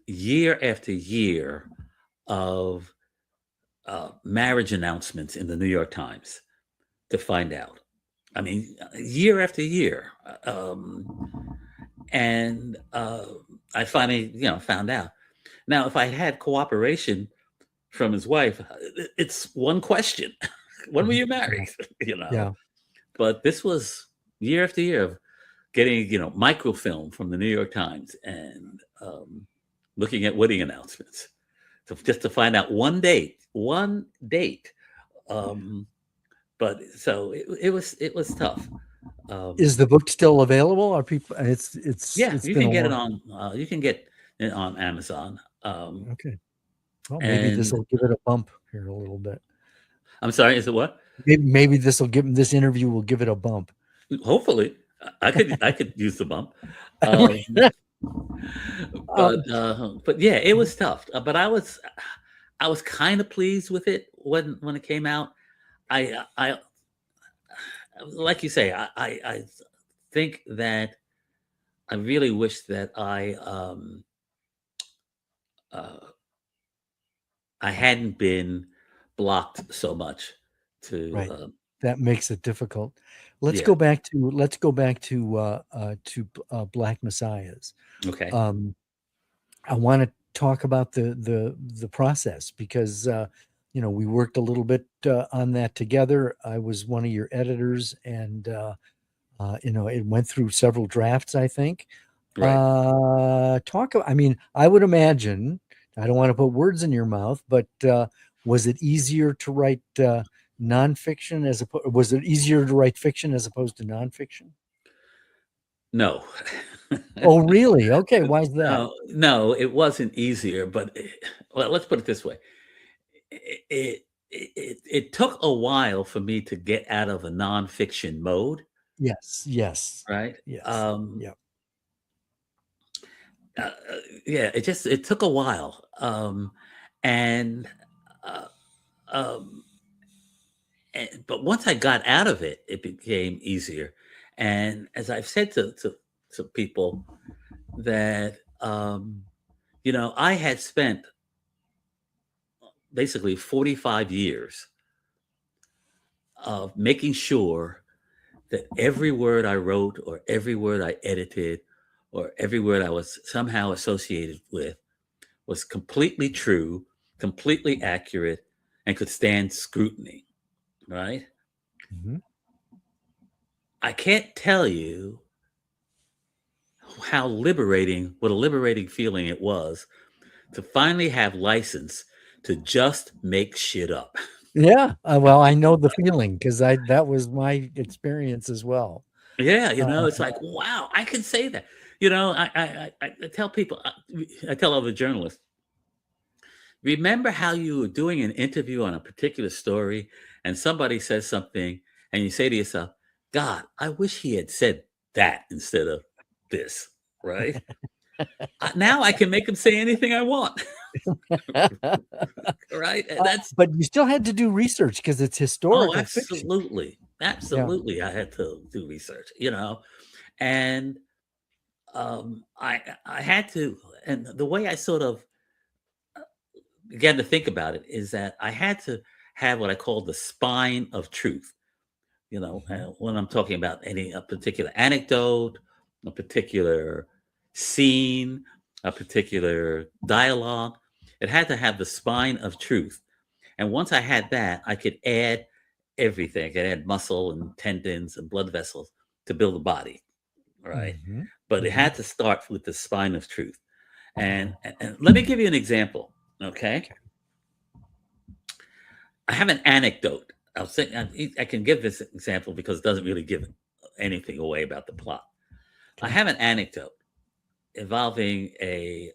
year after year of marriage announcements in the New York Times to find out. I mean, year after year, and I finally, found out. Now, if I had cooperation from his wife, it's one question: when were Mhm. you Yeah. married? Yeah. But this was year after year of getting, microfilm from the New York Times and looking at wedding announcements just to find out one date. Um, but so it was tough. Is Um, the book still available? Are people yeah, it's you been can a get it while. on. You can get it on Amazon. Okay. Well, maybe this And will give it a bump here a little bit. I'm sorry, is it what? Maybe this interview will give it a bump. Hopefully, I could use the bump. Um, Um, but yeah, it was tough. But I was kind of pleased with it when it came out. I like you say, I think that I really wish that uh, I hadn't been blocked so much to right. That makes it difficult. yeah. Let's go back to Black Messiahs. Okay. Um, I want to talk about the process because we worked a little bit on that together. I was one of your editors, and it went through several drafts, I think. Right. I mean, I would imagine, I don't want to put words in your mouth, but was it easier to write nonfiction was it easier to write fiction as opposed to nonfiction? No. Oh, really? Okay, why is that? No, no, it wasn't easier, but well, let's put it this way. It took a while for me to get out of a nonfiction mode, Yes, yes, right? yes. Yeah. Uh, yeah, it took a while, and uh, um, but once I got out of it, it became easier. And as I've said to people that I had spent basically 45 years of making sure that every word I wrote or every word I edited or every word I was somehow associated with was completely true, completely accurate, and could stand scrutiny, right? Mhm. I can't tell you what a liberating feeling it was to finally have license to just make shit up. Yeah, well, I know the feeling because I that was my experience as well. Yeah, Uh, it's like, wow, I can say that. I tell people, I tell other journalists, remember how you were doing an interview on a particular story and somebody says something and you say to yourself, God, I wish he had said that instead of this, right? Now I can make them say anything I want. Right? And that's But you still had to do research because it's historical fiction. absolutely, Yeah. absolutely. I had to do research, and I had to, and the way I sort of began to think about it is that I had to have what I call the spine of truth. Mhm. When I'm talking about a particular anecdote, a particular scene, a particular dialogue, it had to have the spine of truth. And once I had that, I could add everything. I could add muscle and tendons and blood vessels to build a body, right? Mhm. But it Mhm. had to start with the spine of truth. And let me give you an example, okay? Okay. I have an anecdote. I can give this example because it doesn't really give anything away about the plot. I Okay. have an anecdote involving a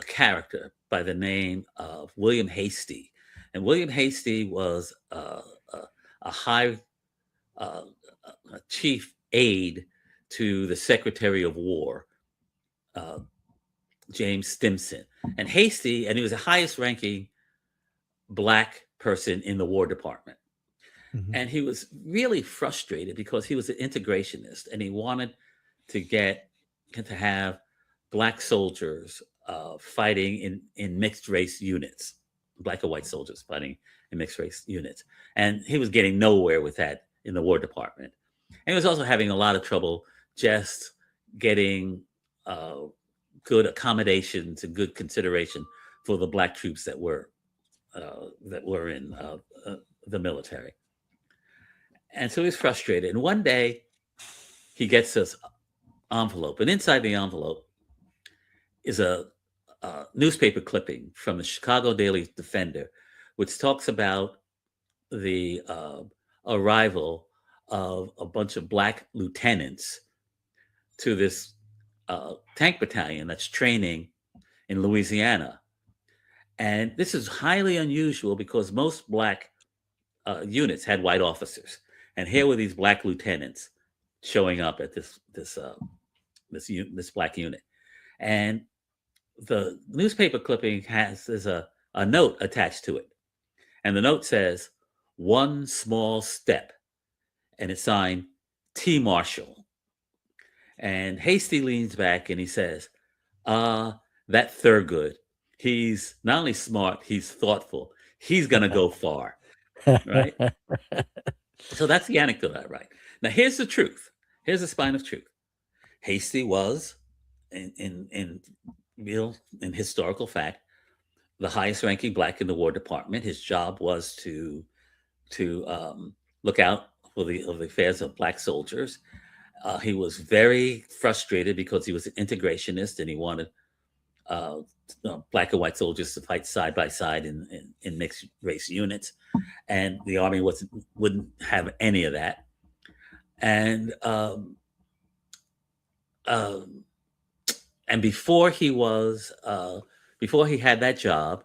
character by the name of William Hasty, and William Hasty was a high uh, a chief aide to the Secretary of War, uh, James Stimson, and he was the highest ranking black person in the War Department. Mhm. And he was really frustrated because he was an integrationist and he wanted to have black soldiers fighting in mixed race units, black and white soldiers fighting in mixed race units. And he was getting nowhere with that in the War Department. And he was also having a lot of trouble just getting uh, good accommodations and good consideration for the black troops that were in the military. And so he's frustrated. And one day he gets this envelope, and inside the envelope is a newspaper clipping from the Chicago Daily Defender, which talks about the arrival of a bunch of black lieutenants to this tank battalion that's training in Louisiana. And this is highly unusual because most black units had white officers, and here were these black lieutenants showing up at this black unit. And the newspaper clipping there's a note attached to it, and the note says "one small step," and it's signed T. Marshall. And Hasty leans back and he says, that Thurgood, he's not only smart, he's thoughtful. He's gonna go far, right? So that's the anecdote I write. Now here's the truth. Here's the spine of truth. Hasty was, in real in historical fact, the highest ranking black in the War Department. His job was to look out for the affairs of black soldiers. He was very frustrated because he was an integrationist and he wanted uh, black and white soldiers to fight side by side in mixed race units, and the army wouldn't have any of that. And um, and before he had that job,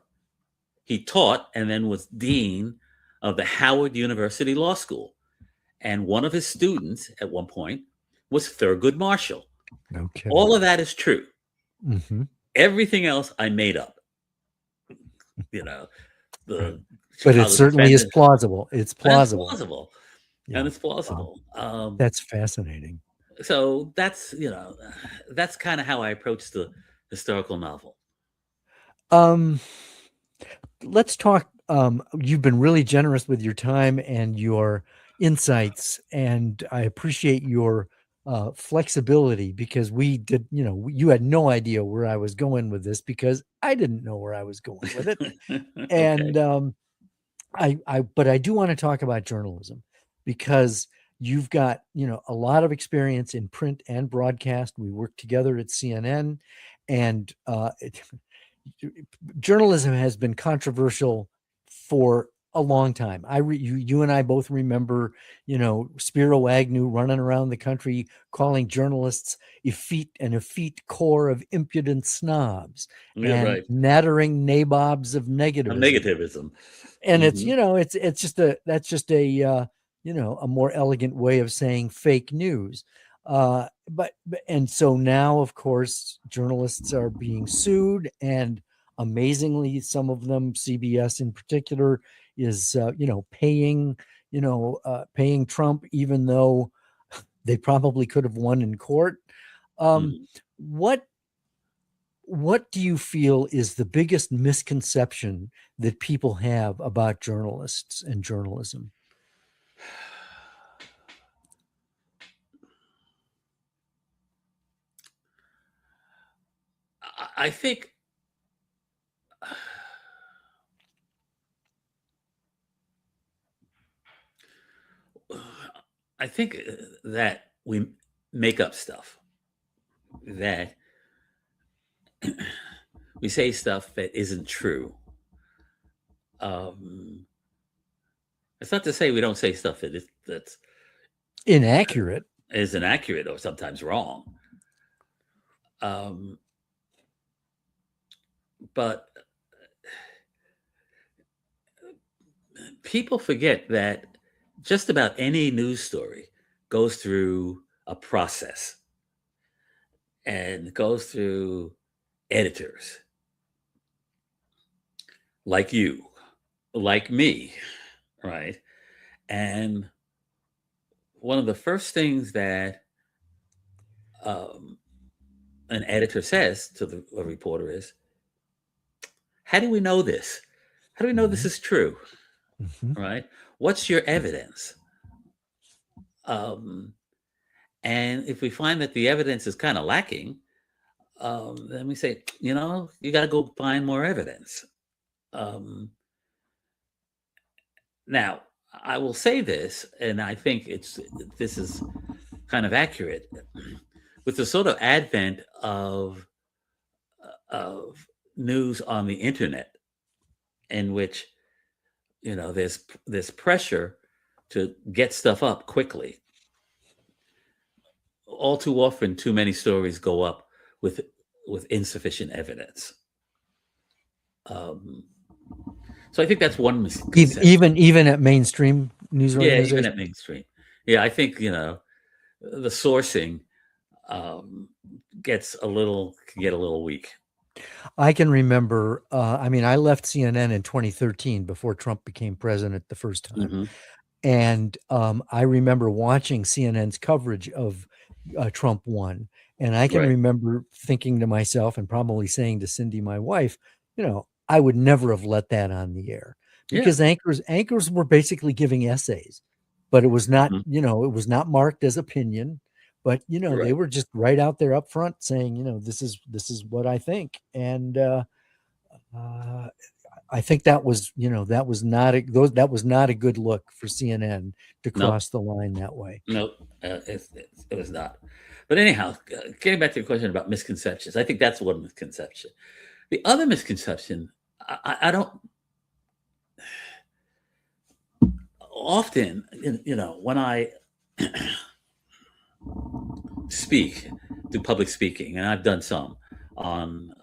he taught and then was dean of the Howard University Law School. And one of his students at one point was Thurgood Marshall. No kidding. All of that is true. Mhm. Everything else I made up. You know, Right. the But it Chicago certainly is Defender, plausible. It's and it's plausible. plausible, and Yeah. it's Wow. plausible. That's fascinating. So that's kind of how I approach the historical novel. Um, let's talk. You've been really generous with your time and your insights, and I appreciate your flexibility because we did, you had no idea where I was going with this because I didn't know where I was going with it. Okay. And but I do want to talk about journalism because you've got, a lot of experience in print and broadcast. We worked together at CNN, and journalism has been controversial for a long time. You and I both remember, Spiro Agnew running around the country calling journalists effete core of impudent snobs Yeah, and right. nattering nabobs of negativism. Negativism. And it's, Hmm. it's just a that's just a a more elegant way of saying fake news. And so now, of course, journalists are being sued, and amazingly, some of them, CBS in particular, is paying Trump, even though they probably could have won in court. Mhm. What what do you feel is the biggest misconception that people have about journalists and journalism? I think I think that we make up stuff, that we say stuff that isn't true. Um, it's not to say we don't say stuff that Inaccurate. isn't accurate or sometimes wrong. Um, but people forget that just about any news story goes through a process and goes through editors like you, like me, right? And one of the first things that um, an editor says to a reporter is, "How do we know this? How do we know this Mhm, is true? mhm. Right? What's your evidence?" Um, and if we find that the evidence is kind of lacking, then we say, you got to go find more evidence. Um, Now, I will say this, and I think this is kind of accurate. With the sort of advent of news on the internet, in which there's pressure to get stuff up quickly. All too often, too many stories go up with insufficient evidence. Um, so I think that's one misconception. Even at mainstream news Yeah, even organizations. at mainstream. Yeah, I think the sourcing um, can get a little weak. I can remember. I mean, I left CNN in 2013 before Trump became president the first time, Hmm. and I remember watching CNN's coverage of Trump won, and I can Right. remember thinking to myself, and probably saying to Cindy, my wife, I would never have let that on the air, Yeah. because anchors were basically giving essays, but Hmm. it was not marked as opinion, but they Right. were just right out there up front saying, this is what I think, and uh, I think that was not a good look for CNN to Nope. cross the line that way. Nope. It was not. But anyhow, getting back to your question about misconceptions, I think that's one misconception. The other misconception, I don't often, when I speak, do public speaking, and I've done some on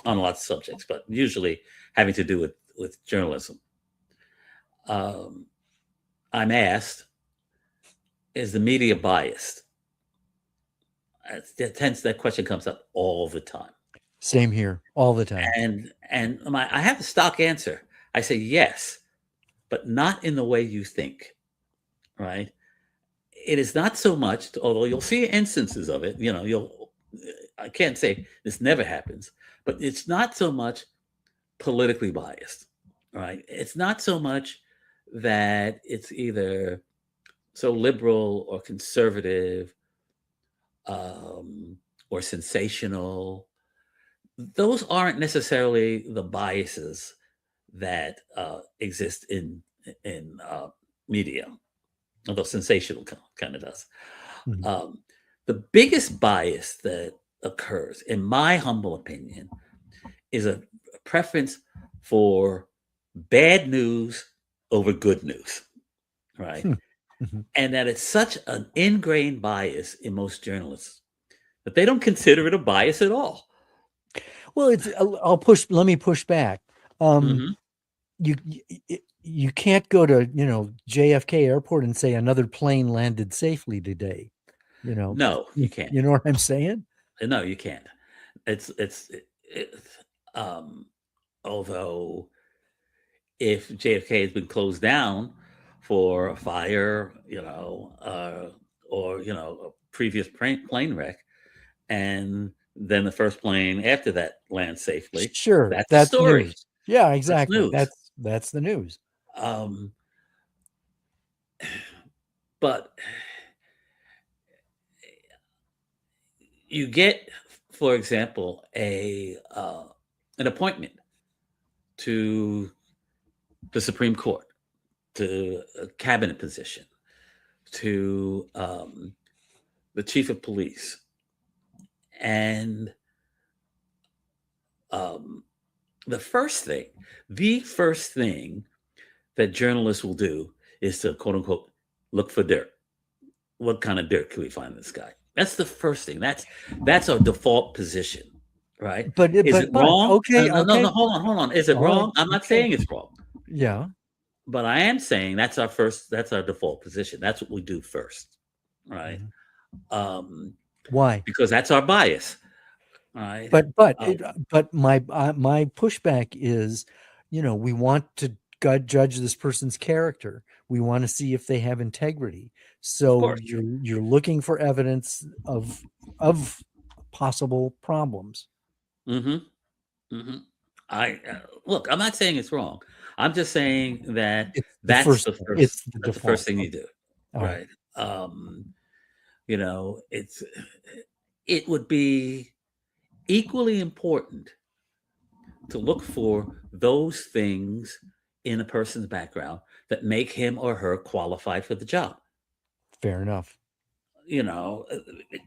lots of subjects, but usually having to do with journalism. Um, I'm asked, "Is the media biased?" That question comes up all the time, Same here, all the time. and I have a stock answer. I say yes, but not in the way you think. Right? It is not so much, although you'll see instances of it. I can't say this never happens, but it's not so much politically biased. Right? It's not so much that it's either so liberal or conservative, um, or sensational. Those aren't necessarily the biases that exist in media, although sensational kind of does. Mhm. Um, the biggest bias that occurs, in my humble opinion, is a preference for bad news over good news, right? Hmm. Mhm. And that it's such an ingrained bias in most journalists that they don't consider it a bias at all. Well, let me push back. Um, Hmm. you you can't go to, JFK Airport and say another plane landed safely today. You know, No, you you can't. know what I'm saying? No, you can't. It, um, although if JFK has been closed down for a fire, or a previous plane wreck, and then the first plane after that lands safely, Sure, that's a that's story. news. Yeah, That's exactly. news. That's the news. Um, but you get, for example, a an appointment to the Supreme Court, to a cabinet position, to the chief of police, and um, the first thing, the first thing that journalists will do is to quote unquote look for dirt. What kind of dirt can we find in this guy? That's the first thing. That's our default position, right? Is it But wrong? okay, No, no, okay, no. Hold on. Is it all right, wrong? I'm not okay, saying it's wrong, yeah. but I am saying that's our first. That's our default position. That's what we do first, right? Mhm. Um, Why? because that's our bias, right? But Um, my pushback is, we want to judge this person's character. We want to see if they have integrity. of So course. you're looking for evidence of possible problems. hmm hmm I look. I'm not saying it's wrong. I'm just saying that It's the first thing. It's the That's the first default. thing you Okay. do, All right. right? It's it would be equally important to look for those things in a person's background that make him or her qualified for the job. Fair enough. You know,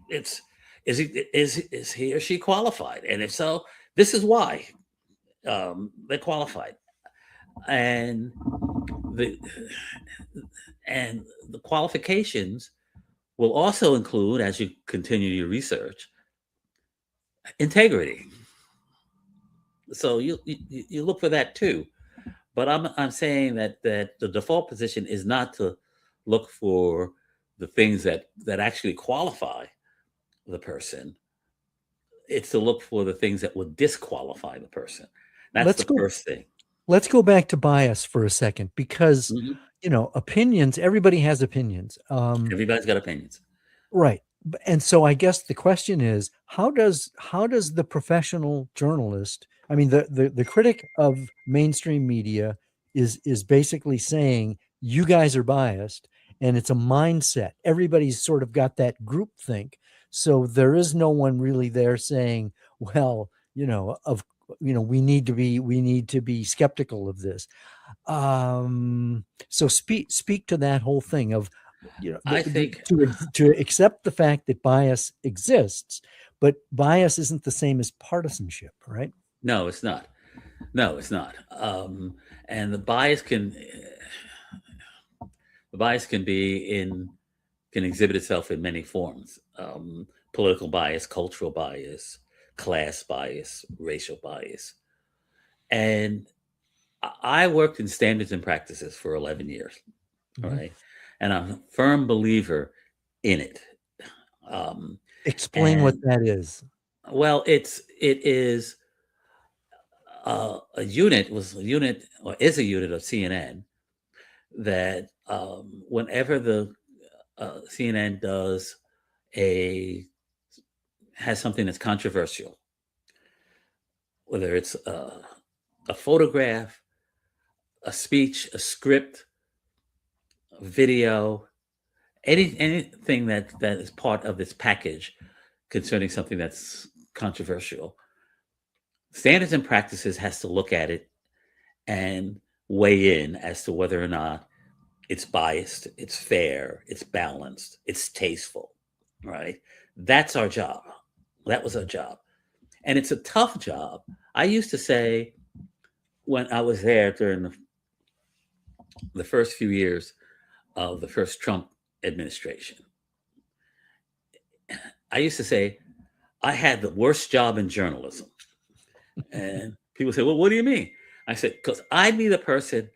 it's is he or she qualified, and if so, this is why they're qualified, and the the qualifications will also include, as you continue your research, integrity. So you look for that too. But I'm saying that the default position is not to look for the things that actually qualify the person. It's to look for the things that would disqualify the person. That's Let's the go first thing. let's go back to bias for a second because, Mhm. opinions, everybody has opinions. Everybody's got opinions. Right. And so I guess the question is, how does the professional journalist, I mean, the critic of mainstream media is basically saying you guys are biased, and it's a mindset. Everybody's sort of got that group think. So there is no one really there saying, well, we need to be skeptical of this. So speak to that whole thing of, I think to accept the fact that bias exists, but bias isn't the same as partisanship, right? no, it's not. No, it's not. And the bias can exhibit itself in many forms. Political bias, cultural bias, class bias, racial bias. And I worked in standards and practices for 11 years, all Mhm. right? And I'm a firm believer in it. Um, Explain what and that is. well, it is a unit was a unit or is a unit of CNN that whenever the CNN a has something that's controversial, whether it's a photograph, a speech, a script, a video, anything that is part of this package concerning something that's controversial, standards and practices has to look at it and weigh in as to whether or not it's biased, it's fair, it's balanced, it's tasteful, right? That's our job. That was our job. And it's a tough job. I used to say when I was there during the first few years of the first Trump administration, I used to say I had the worst job in journalism. And people say, well, what do you mean? I said, because I'd be the person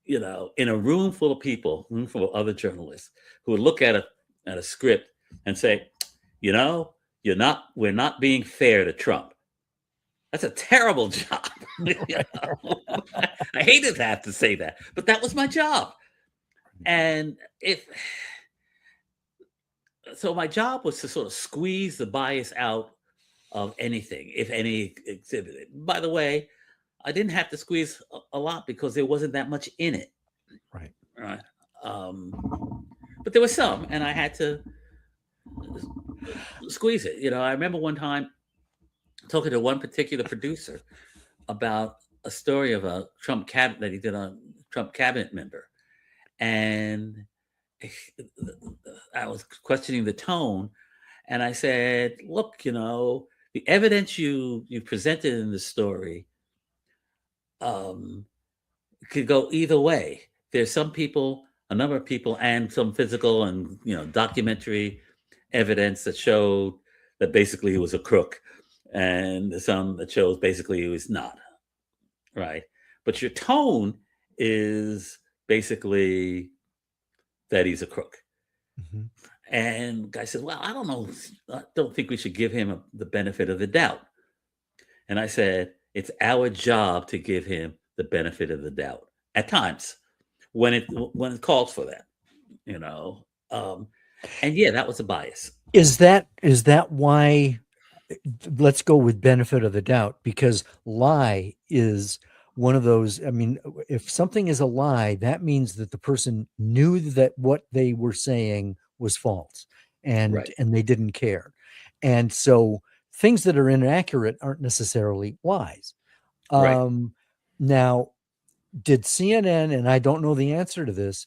in a room full of people, room full of other journalists who would look at a script and say, you know, we're not being fair to Trump. That's a terrible job. Right. I hated to have to say that, but that was my job. And if so, my job was to sort of squeeze the bias out of anything, if any exhibited. By the way, I didn't have to squeeze a lot because there wasn't that much in it, Right. right? But there was some, and I had to squeeze it. I remember one time talking to one particular producer about a story of a Trump cabinet that he did on Trump cabinet member, and I was questioning the tone, and I said, "Look, the evidence you presented in the story um, could go either way. There's some people, a number of people, and some physical and documentary evidence that showed that basically he was a crook, and some that shows basically he was not, right? But your tone is basically that he's a crook." Mhm. And the guy says, "Well, I don't know. I don't think we should give him the benefit of the doubt." And I said, "It's our job to give him the benefit of the doubt at times when it calls for that, you know." And yeah, that was a bias. Is that why, let's go with benefit of the doubt, because lie is one of those. I mean, if something is a lie, that means that the person knew that what they were saying was false, and Right, they didn't care. And so things that are inaccurate aren't necessarily lies. right. Um, Now, did CNN, and I don't know the answer to this,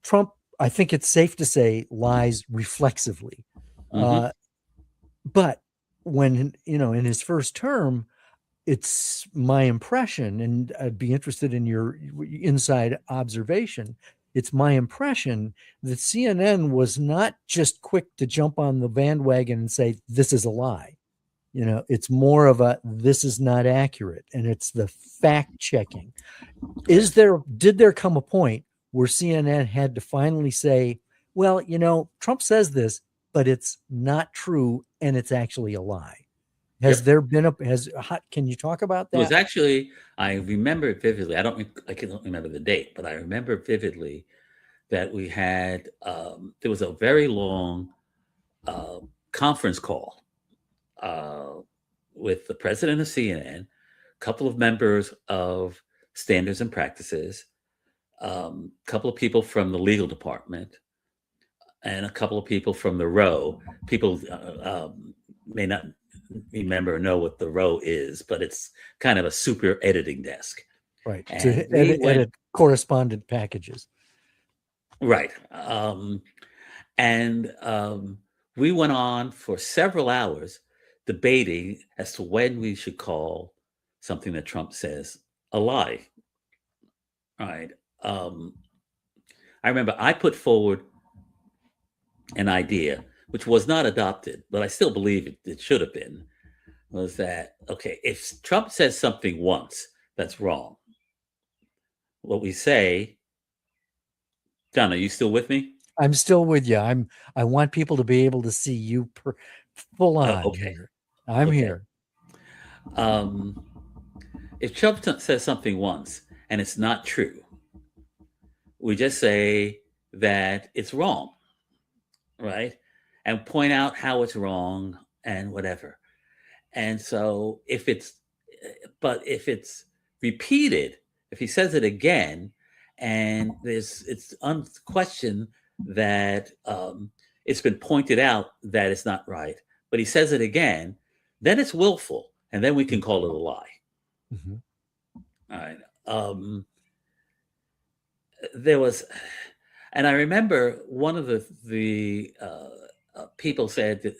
Trump, I think it's safe to say, lies reflexively. Hmm. Uh, but when, in his first term, it's my impression, and I'd be interested in your inside observation. It's my impression that CNN was not just quick to jump on the bandwagon and say, this is a lie. It's more of a, this is not accurate. And it's the fact checking. Right. Did there come a point where CNN had to finally say, well, Trump says this, but it's not true and it's actually a lie? Has Yep. there been can you talk about It was that? actually, I remember it vividly. I can't remember the date, but I remember vividly that we had, there was a very long uh, conference call uh, with the president of CNN, a couple of members of Standards and Practices, a couple of people from the legal department, and a couple of people from the row. People may not remember or know what the row is, but it's kind of a super editing desk. Right. And To we went edit correspondent packages. right. And we went on for several hours debating as to when we should call something that Trump says a lie. Right. Um, I remember I put forward an idea, which was not adopted, but I still believe it should have been, was that, okay, if Trump says something once that's wrong, what we say, John, are you still with me? I'm still with you. I want people to be able to see you full on Okay. here. I'm Okay. here. Um, if Trump says something once and it's not true, we just say that it's wrong, right? And point out how it's wrong and whatever. And so but if it's repeated, if he says it again, and it's unquestioned that it's been pointed out that it's not right, but he says it again, then it's willful, and then we can call it a lie. Mhm. All right. There was, and I remember one of the people said that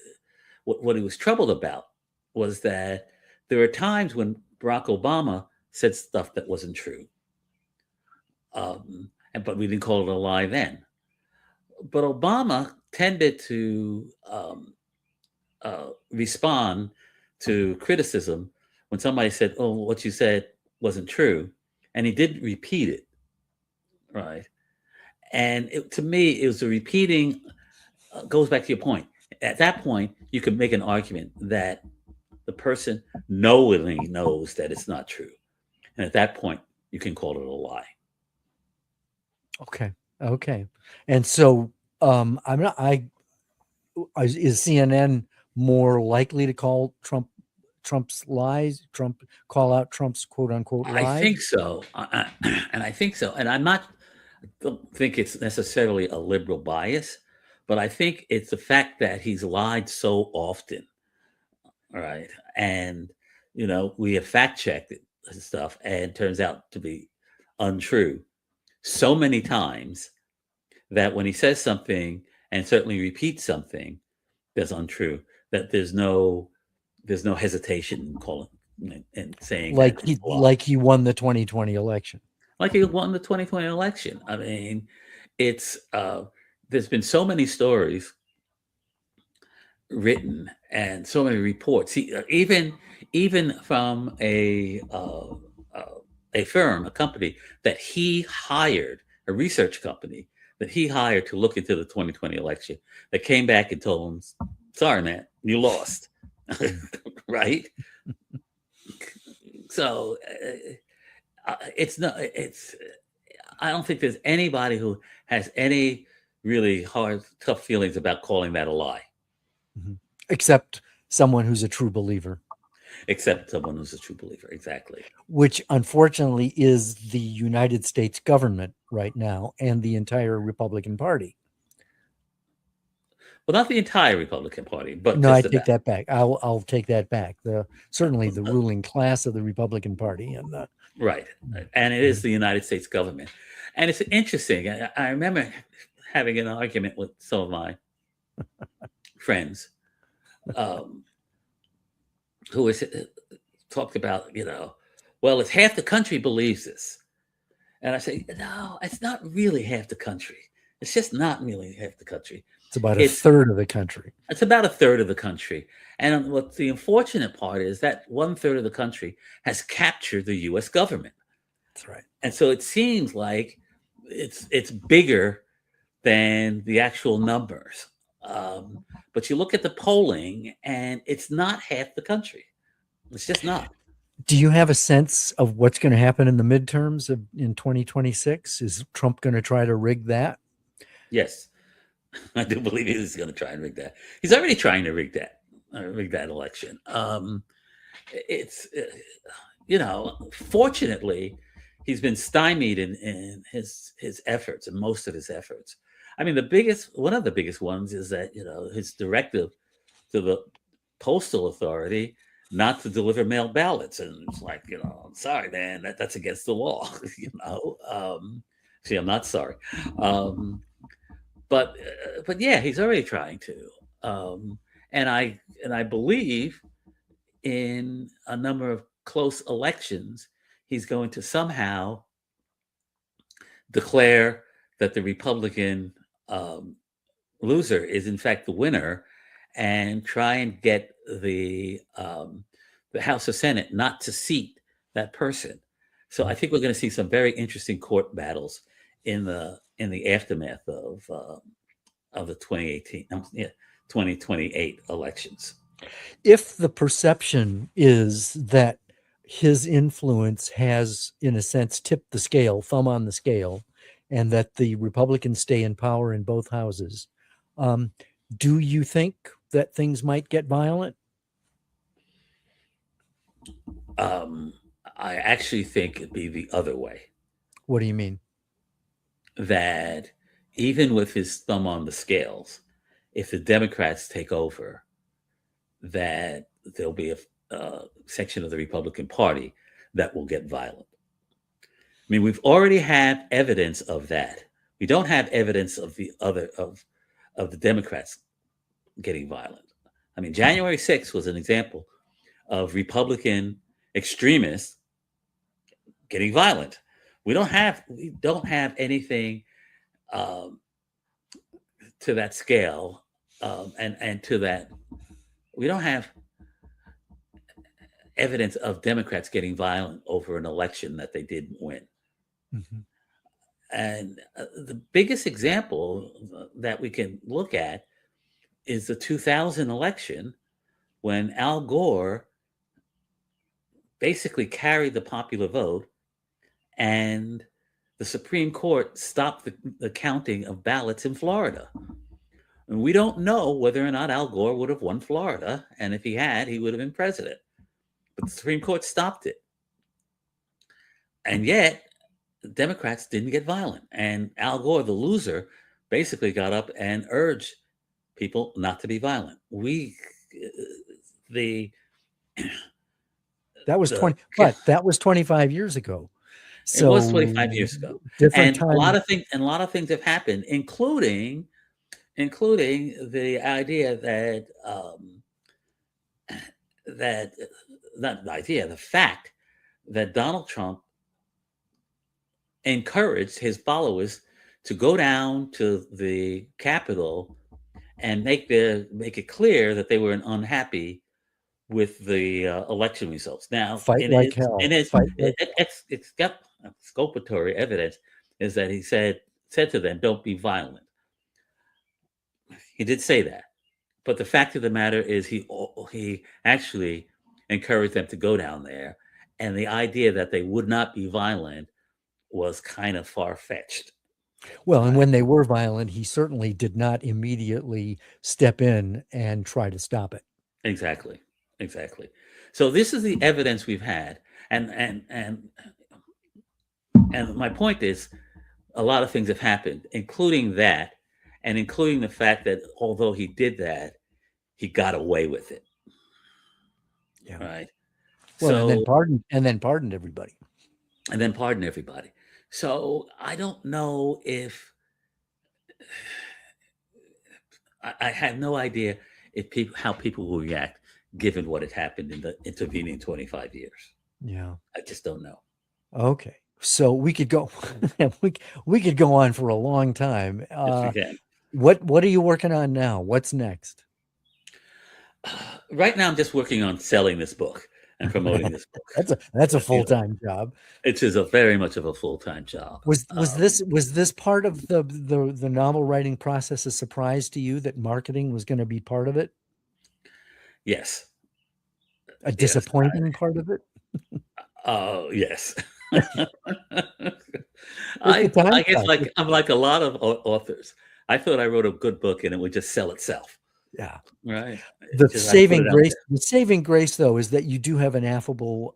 what he was troubled about was that there were times when Barack Obama said stuff that wasn't true, but we didn't call it a lie then. But Obama tended to respond to criticism when somebody said, "Oh, what you said wasn't true," and he didn't repeat it. right? And to me, it was a repeating. Goes back to your point. At that point, you could make an argument that the person knowingly knows that it's not true, and at that point, you can call it a lie. Okay. Okay. And so, I'm not, is CNN more likely to call Trump's lies, call out Trump's quote unquote I lies? think so, and I think so, and I'm not. Don't think it's necessarily a liberal bias, but I think it's the fact that he's lied so often. All right, and we have fact checked it and stuff, and it turns out to be untrue so many times that when he says something and certainly repeats something that's untrue, that there's no hesitation in calling and saying that Like it's a lie. he won the 2020 election. Like he won the 2020 election. I mean, it's there's been so many stories written and so many reports. Even from a firm, a company that he hired, a research company that he hired to look into the 2020 election, that came back and told him, "Sorry, man, you lost." Right? So it's not. It's. I don't think there's anybody who has any really hard, tough feelings about calling that a lie, Mhm. Except someone who's a true believer, except someone who's a true believer. Exactly. which unfortunately is the United States government right now and the entire Republican Party. Well, not the entire Republican Party, but No, I just take about. that back. I'll take that back. Certainly the ruling class of the Republican Party and the Right. And it is the United States government. And it's interesting. I remember having an argument with some of my friends um, who talked about, well, it's half the country believes this. And I say, no, it's not really half the country. It's just not really half the country. it's about a It's third of the country. it's about a third of the country. And what the unfortunate part is that one third of the country has captured the U.S. government. That's right. And so it seems like it's bigger than the actual numbers. But you look at the polling, and it's not half the country. It's just not. Do you have a sense of what's going to happen in the midterms in 2026? Is Trump going to try to rig that? Yes, I do believe he's going to try and rig that. He's already trying to rig that election. It's fortunately, he's been stymied in his efforts and most of his efforts. I mean, one of the biggest ones is that his directive to the postal authority not to deliver mail ballots, and it's like, I'm sorry, man, that's against the law. See, I'm not sorry, but yeah, he's already trying to, and I believe in a number of close elections, he's going to somehow declare that the Republican loser is in fact the winner, and try and get the House or Senate not to seat that person. So I think we're going to see some very interesting court battles in the aftermath of the 2018 2028 elections. If the perception is that his influence has, in a sense, tipped the scale, thumb on the scale, and that the Republicans stay in power in both houses, do you think that things might get violent? Um, I actually think it'd be the other way. What do you mean? That even with his thumb on the scales, if the Democrats take over, that there'll be a section of the Republican Party that will get violent. I mean, we've already had evidence of that. We don't have evidence of the Democrats getting violent. I mean, January 6th was an example of Republican extremists getting violent. We don't have anything um, to that scale, and to that, we don't have evidence of Democrats getting violent over an election that they didn't win. Mhm. And the biggest example that we can look at is the 2000 election when Al Gore basically carried the popular vote and the Supreme Court stopped the counting of ballots in Florida. And we don't know whether or not Al Gore would have won Florida. And if he had, he would have been president. But the Supreme Court stopped it. And yet, the Democrats didn't get violent. And Al Gore, the loser, basically got up and urged people not to be violent. The That was the 20, but that was 25 years ago. It was So 25 years ago, different and time. a lot of things have happened, including the idea that that not the idea, the fact that Donald Trump encouraged his followers to go down to the Capitol and make it clear that they were unhappy with the election results. Now, Fight like hell. Fight like it's got exculpatory evidence is that he said to them, "Don't be violent." He did say that, but the fact of the matter is he actually encouraged them to go down there, and the idea that they would not be violent was kind of far-fetched. Well, and when they were violent, he certainly did not immediately step in and try to stop it. Exactly. So this is the evidence we've had, and my point is, a lot of things have happened, including that, and including the fact that although he did that, he got away with it. Yeah. Right. Well, So and then pardoned everybody. So I don't know if I have no idea how people will react given what had happened in the intervening 25 years. Yeah. I just don't know. Okay. So we could go we could go on for a long time. Yes, we can. What are you working on now? What's next? Right now I'm just working on selling this book and promoting this book. That's a full-time job. It is very much of a full-time job. Was this part of the novel writing process a surprise to you that marketing was going to be part of it? Yes. A disappointing part of it? Oh, yes. I guess I'm like a lot of authors. I thought I wrote a good book and it would just sell itself. Yeah. Right. The saving grace though is that you do have an affable,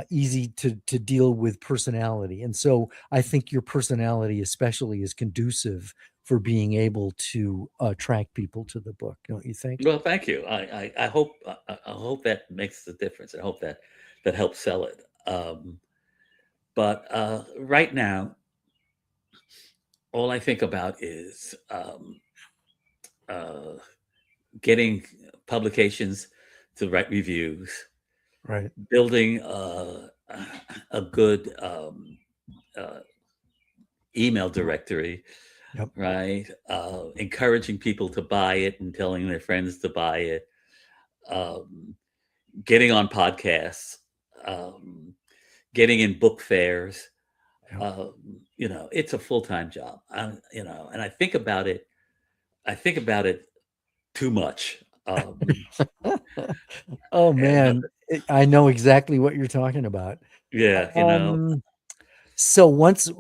easy to deal with personality. And so I think your personality especially is conducive for being able to attract people to the book, don't you think? Well, thank you. I hope that makes the difference. I hope that helps sell it. But right now, all I think about is getting publications to write reviews, right? Building a good email directory, yep. Right? Encouraging people to buy it and telling their friends to buy it. Getting on podcasts, getting in book fairs. Yep. It's a full-time job. And I think about it too much. Oh man, I know exactly what you're talking about. Yeah, So let's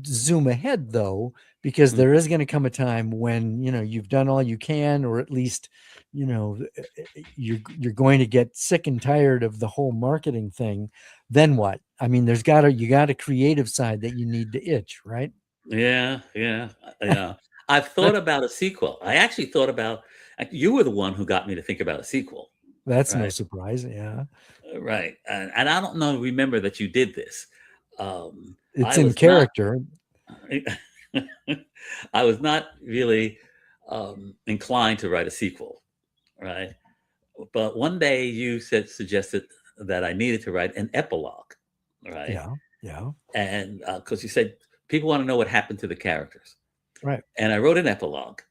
zoom ahead though, because there is going to come a time when you've done all you can, or at least you're going to get sick and tired of the whole marketing thing. Then what? I mean, you got a creative side that you need to itch, right? Yeah. I've thought about a sequel. I actually thought about. You were the one who got me to think about a sequel. That's right? No surprise. Yeah. Right. And I don't know. Remember that you did this. It's in character. I was not really inclined to write a sequel, right? But one day you suggested that I needed to write an epilogue, right? Yeah. And because you said people want to know what happened to the characters, right? And I wrote an epilogue,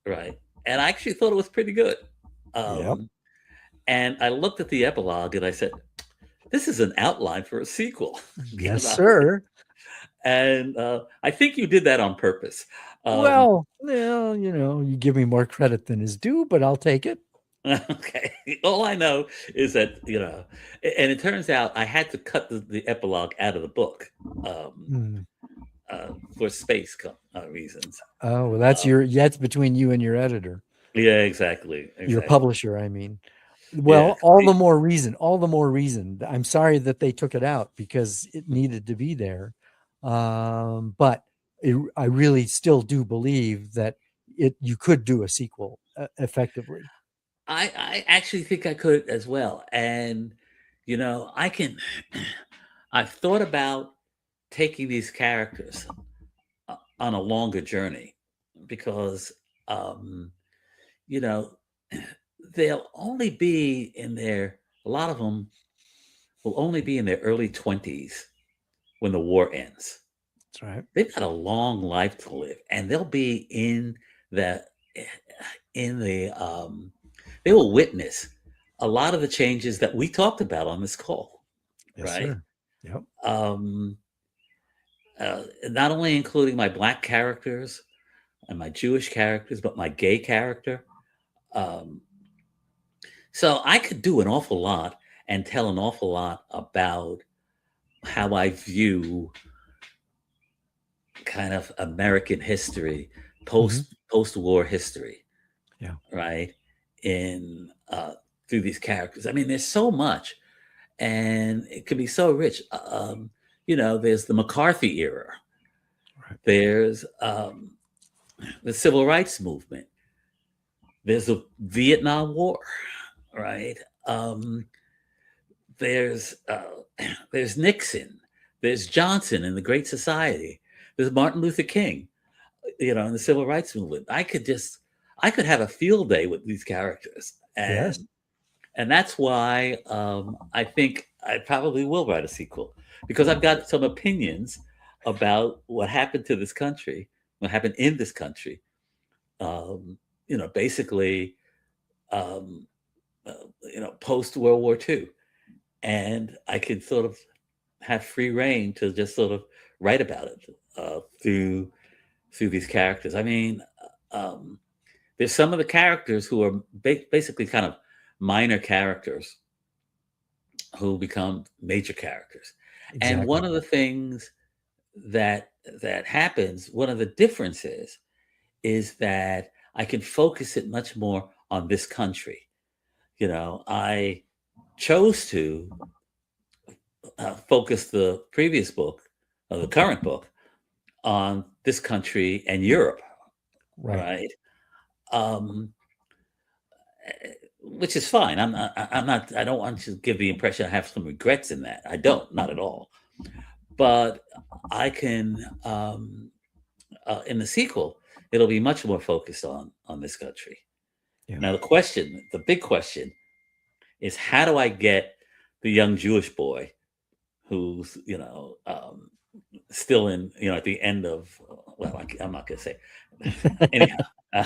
right? And I actually thought it was pretty good. And I looked at the epilogue and I said, "This is an outline for a sequel." Yes, sir. And I think you did that on purpose. Um, Well, you give me more credit than is due, but I'll take it. okay. All I know is that, and it turns out I had to cut the epilogue out of the book um, Hmm. for space reasons. Oh, well, Uh, that's between you and your editor, yeah, exactly. your Exactly. publisher, I mean. Yeah. Well, all the more reason, all the more reason. I'm sorry that they took it out because it needed to be there. But I really still do believe that you could do a sequel effectively. I actually think I could as well. And, I can, I've thought about taking these characters on a longer journey because, um, you know, they'll only be a lot of them will only be in their early 20s when the war ends. That's right. They've got a long life to live, and they'll be the, in the, they will witness a lot of the changes that we talked about on this call, Yes, right? sir. Yep. Um, not only including my black characters and my Jewish characters, but my gay character. Um, so I could do an awful lot and tell an awful lot about how I view kind of American history, Hmm. post-war history, Yeah. right? In through these characters. I mean, there's so much, and it can be so rich. There's the McCarthy era. Right. There's the civil rights movement. There's the Vietnam War, right? Um, there's there's Nixon. There's Johnson in the Great Society. There's Martin Luther King, in the civil rights movement. I could have a field day with these characters, Yes. and that's why I think I probably will write a sequel because I've got some opinions about what happened to this country, what happened in this country. Basically, um, post World War II, and I can sort of have free reign to just sort of write about it through these characters. I mean, um, there's some of the characters who are basically kind of minor characters who become major characters. And Exactly. one of the things that happens, one of the differences is that I can focus it much more on this country. I chose to focus the previous book, the current book, on this country and Europe, Right. right? Um, which is fine. I'm not. I don't want to give the impression I have some regrets in that. I don't, not at all. But I can, in the sequel, it'll be much more focused on this country. Yeah. Now, the big question, is how do I get the young Jewish boy who's still in at the end of well, I'm not going to say anyhow. Uh,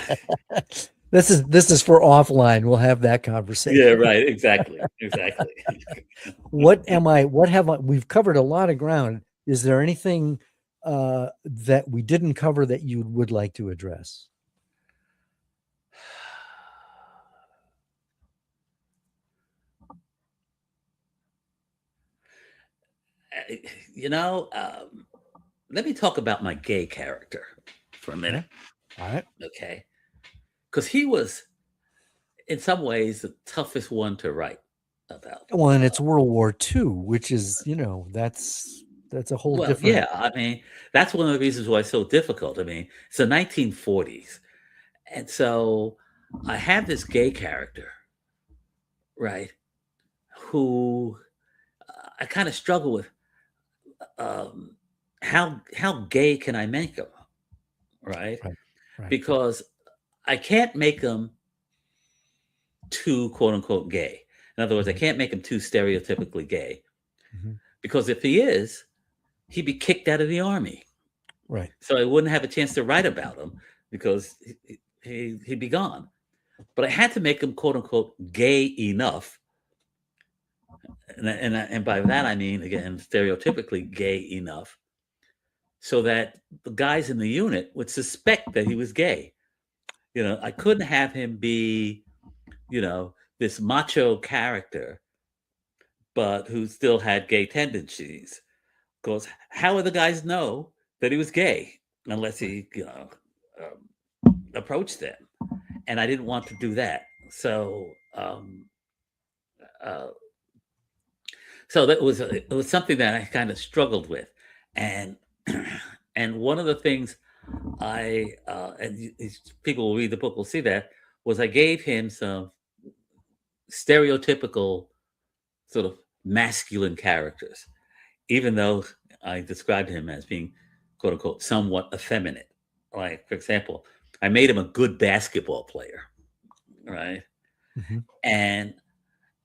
This is for offline. We'll have that yeah, conversation. right. Exactly. Exactly. What have I, we've covered a lot of ground. Is there anything that we didn't cover that you would like to address? Uh, you know, let me talk about my gay character for a Okay. minute, All right. okay? Because he was, in some ways, the toughest one to write about. Well, and it's World War II, which is, that's a whole Well, different. yeah, I mean, that's one of the reasons why it's so difficult. I mean, it's the 1940s. And so I have this gay character, right, who I kind of struggle with um, how gay can I make him, right? Right. Right. Because I can't make him too quote unquote gay. In other words, I Mhm. can't make him too stereotypically gay Mhm. because if he is, he'd be kicked out of the army. Right. So I wouldn't have a chance to write about him because he'd be gone. But I had to make him quote unquote gay enough. And by that, I mean, again, stereotypically gay enough so that the guys in the unit would suspect that he was gay. I couldn't have him be, this macho character, but who still had gay tendencies. Because how would the guys know that he was gay unless he, approached them? And I didn't want to do that. Uh, so it was something that I kind of struggled with, and and one of the things people will read the book will see that was I gave him some stereotypical sort of masculine characters, even though I described him as being quote unquote somewhat effeminate. Like, for example, I made him a good basketball player, right? Mm-hmm. And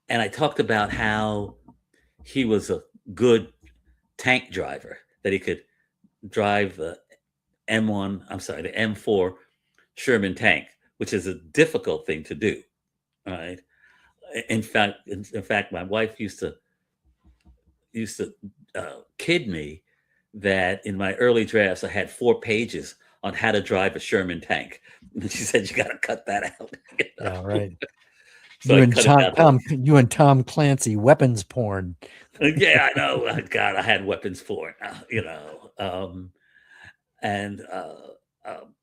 I talked about how he was a good tank driver, that he could drive the the M4 Sherman tank, which is a difficult thing to do, right? In fact, my wife used to kid me that in my early drafts I had 4 pages on how to drive a Sherman tank, and she said you got to cut that out. Yeah, right. So you I and cut it out. You and Tom Clancy, weapons porn. Yeah, I know. God, I had weapons for it.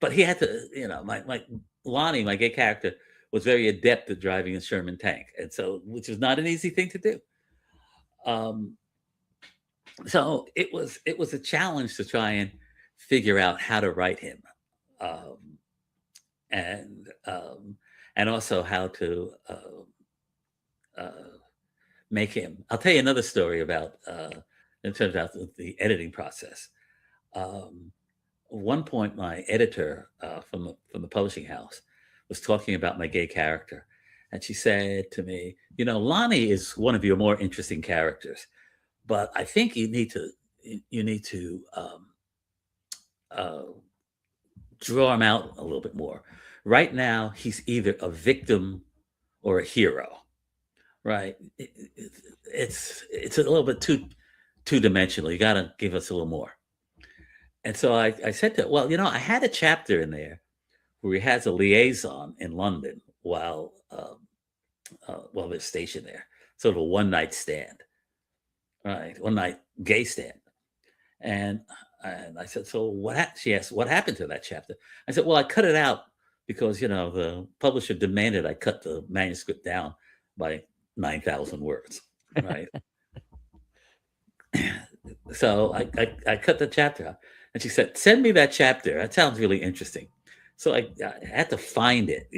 But he had to. My Lonnie, my gay character, was very adept at driving a Sherman tank, and so which was not an easy thing to do. So it was a challenge to try and figure out how to write him, and also how to make him. I'll tell you another story about in terms of the editing process. One point, my editor from the publishing house was talking about my gay character, and she said to me, Lonnie is one of your more interesting characters, but I think you need to draw him out a little bit more. Right now, he's either a victim or a hero. Right? It's a little bit two dimensional. You got to give us a little more. And so I said to her, well, I had a chapter in there where he has a liaison in London while they're stationed there, sort of a one night stand, right? One night gay stand. And I said, so what? She asked, what happened to that chapter? I said, well, I cut it out because the publisher demanded I cut the manuscript down by 9,000 words, right? So I cut the chapter out, and she said, "Send me that chapter. That sounds really interesting." So I had to find it,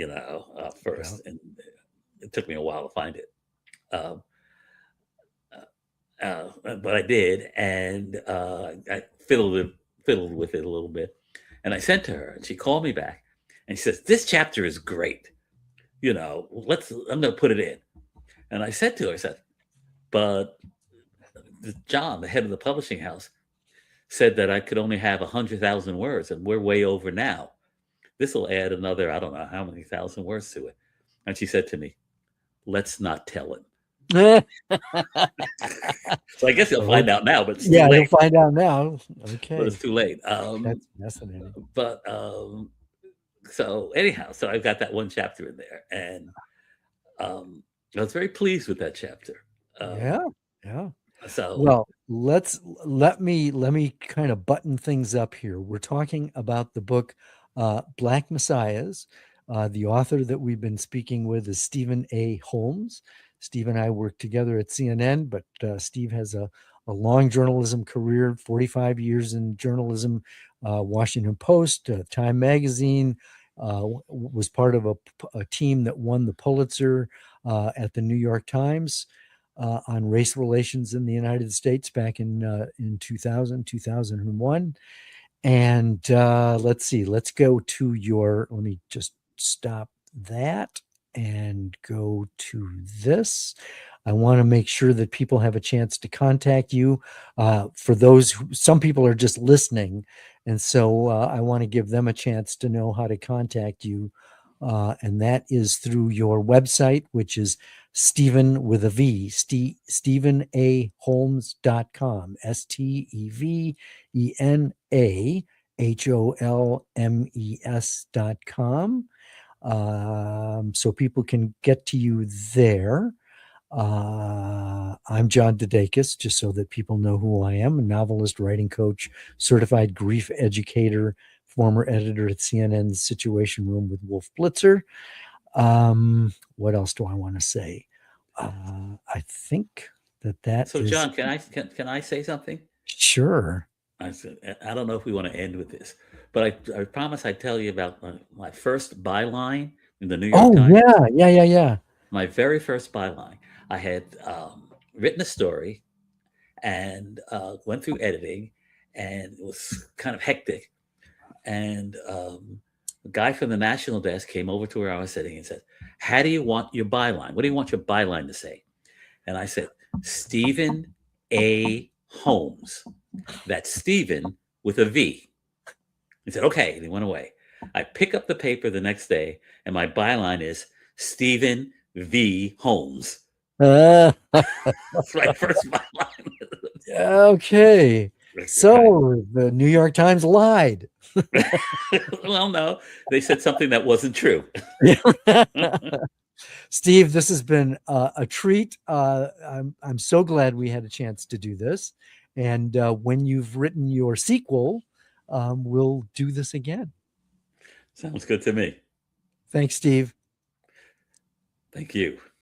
first, and it took me a while to find it. But I did, and I fiddled with it a little bit, and I sent to her, and she called me back, and she says, "This chapter is great. I'm going to put it in." And I said to her, I said, but John, the head of the publishing house, said that I could only have 100,000 words, and we're way over now. This will add another, I don't know how many thousand words to it. And she said to me, let's not tell him. So I guess you'll find out now, but it's too late. You'll find out now. Okay. But it's too late. That's fascinating. But so anyhow, so I've got that one chapter in there, and I was very pleased with that chapter. Yeah. So well, let me kind of button things up here. We're talking about the book Black Messiahs. The author that we've been speaking with is Stephen A. Holmes. Steve and I work together at CNN, but Steve has a long journalism career, 45 years in journalism, Washington Post, Time Magazine, was part of a team that won the Pulitzer at the New York Times on race relations in the United States back in 2000, 2001. And let's see, let's go to let me just stop that and go to this. I want to make sure that people have a chance to contact you. For those, some people are just listening. And so I want to give them a chance to know how to contact you. And that is through your website, which is Stephen with a V, StephenAHolmes.com, ENAHOLMES.com. So people can get to you there. I'm John DeDakis, just so that people know who I am, a novelist, writing coach, certified grief educator, former editor at CNN's Situation Room with Wolf Blitzer. What else do I want to say? I think that So, is John, can I say something? sure. I said, I don't know if we want to end with this, but I promise I'd tell you about my first byline in the New York Oh Times. yeah. My very first byline. I had written a story and went through editing, and it was kind of hectic. And a guy from the national desk came over to where I was sitting and said, "How do you want your byline? What do you want your byline to say?" And I said, "Stephen A. Holmes." That's Stephen with a V. He said, "Okay." And he went away. I pick up the paper the next day, and my byline is Stephen V. Holmes. Uh, That's my first byline. okay. Right. So the New York Times lied. Well, no, they said something that wasn't true. Steve, this has been a treat. I'm so glad we had a chance to do this. And when you've written your sequel, we'll do this again. Sounds good to me. Thanks, Steve. Thank you.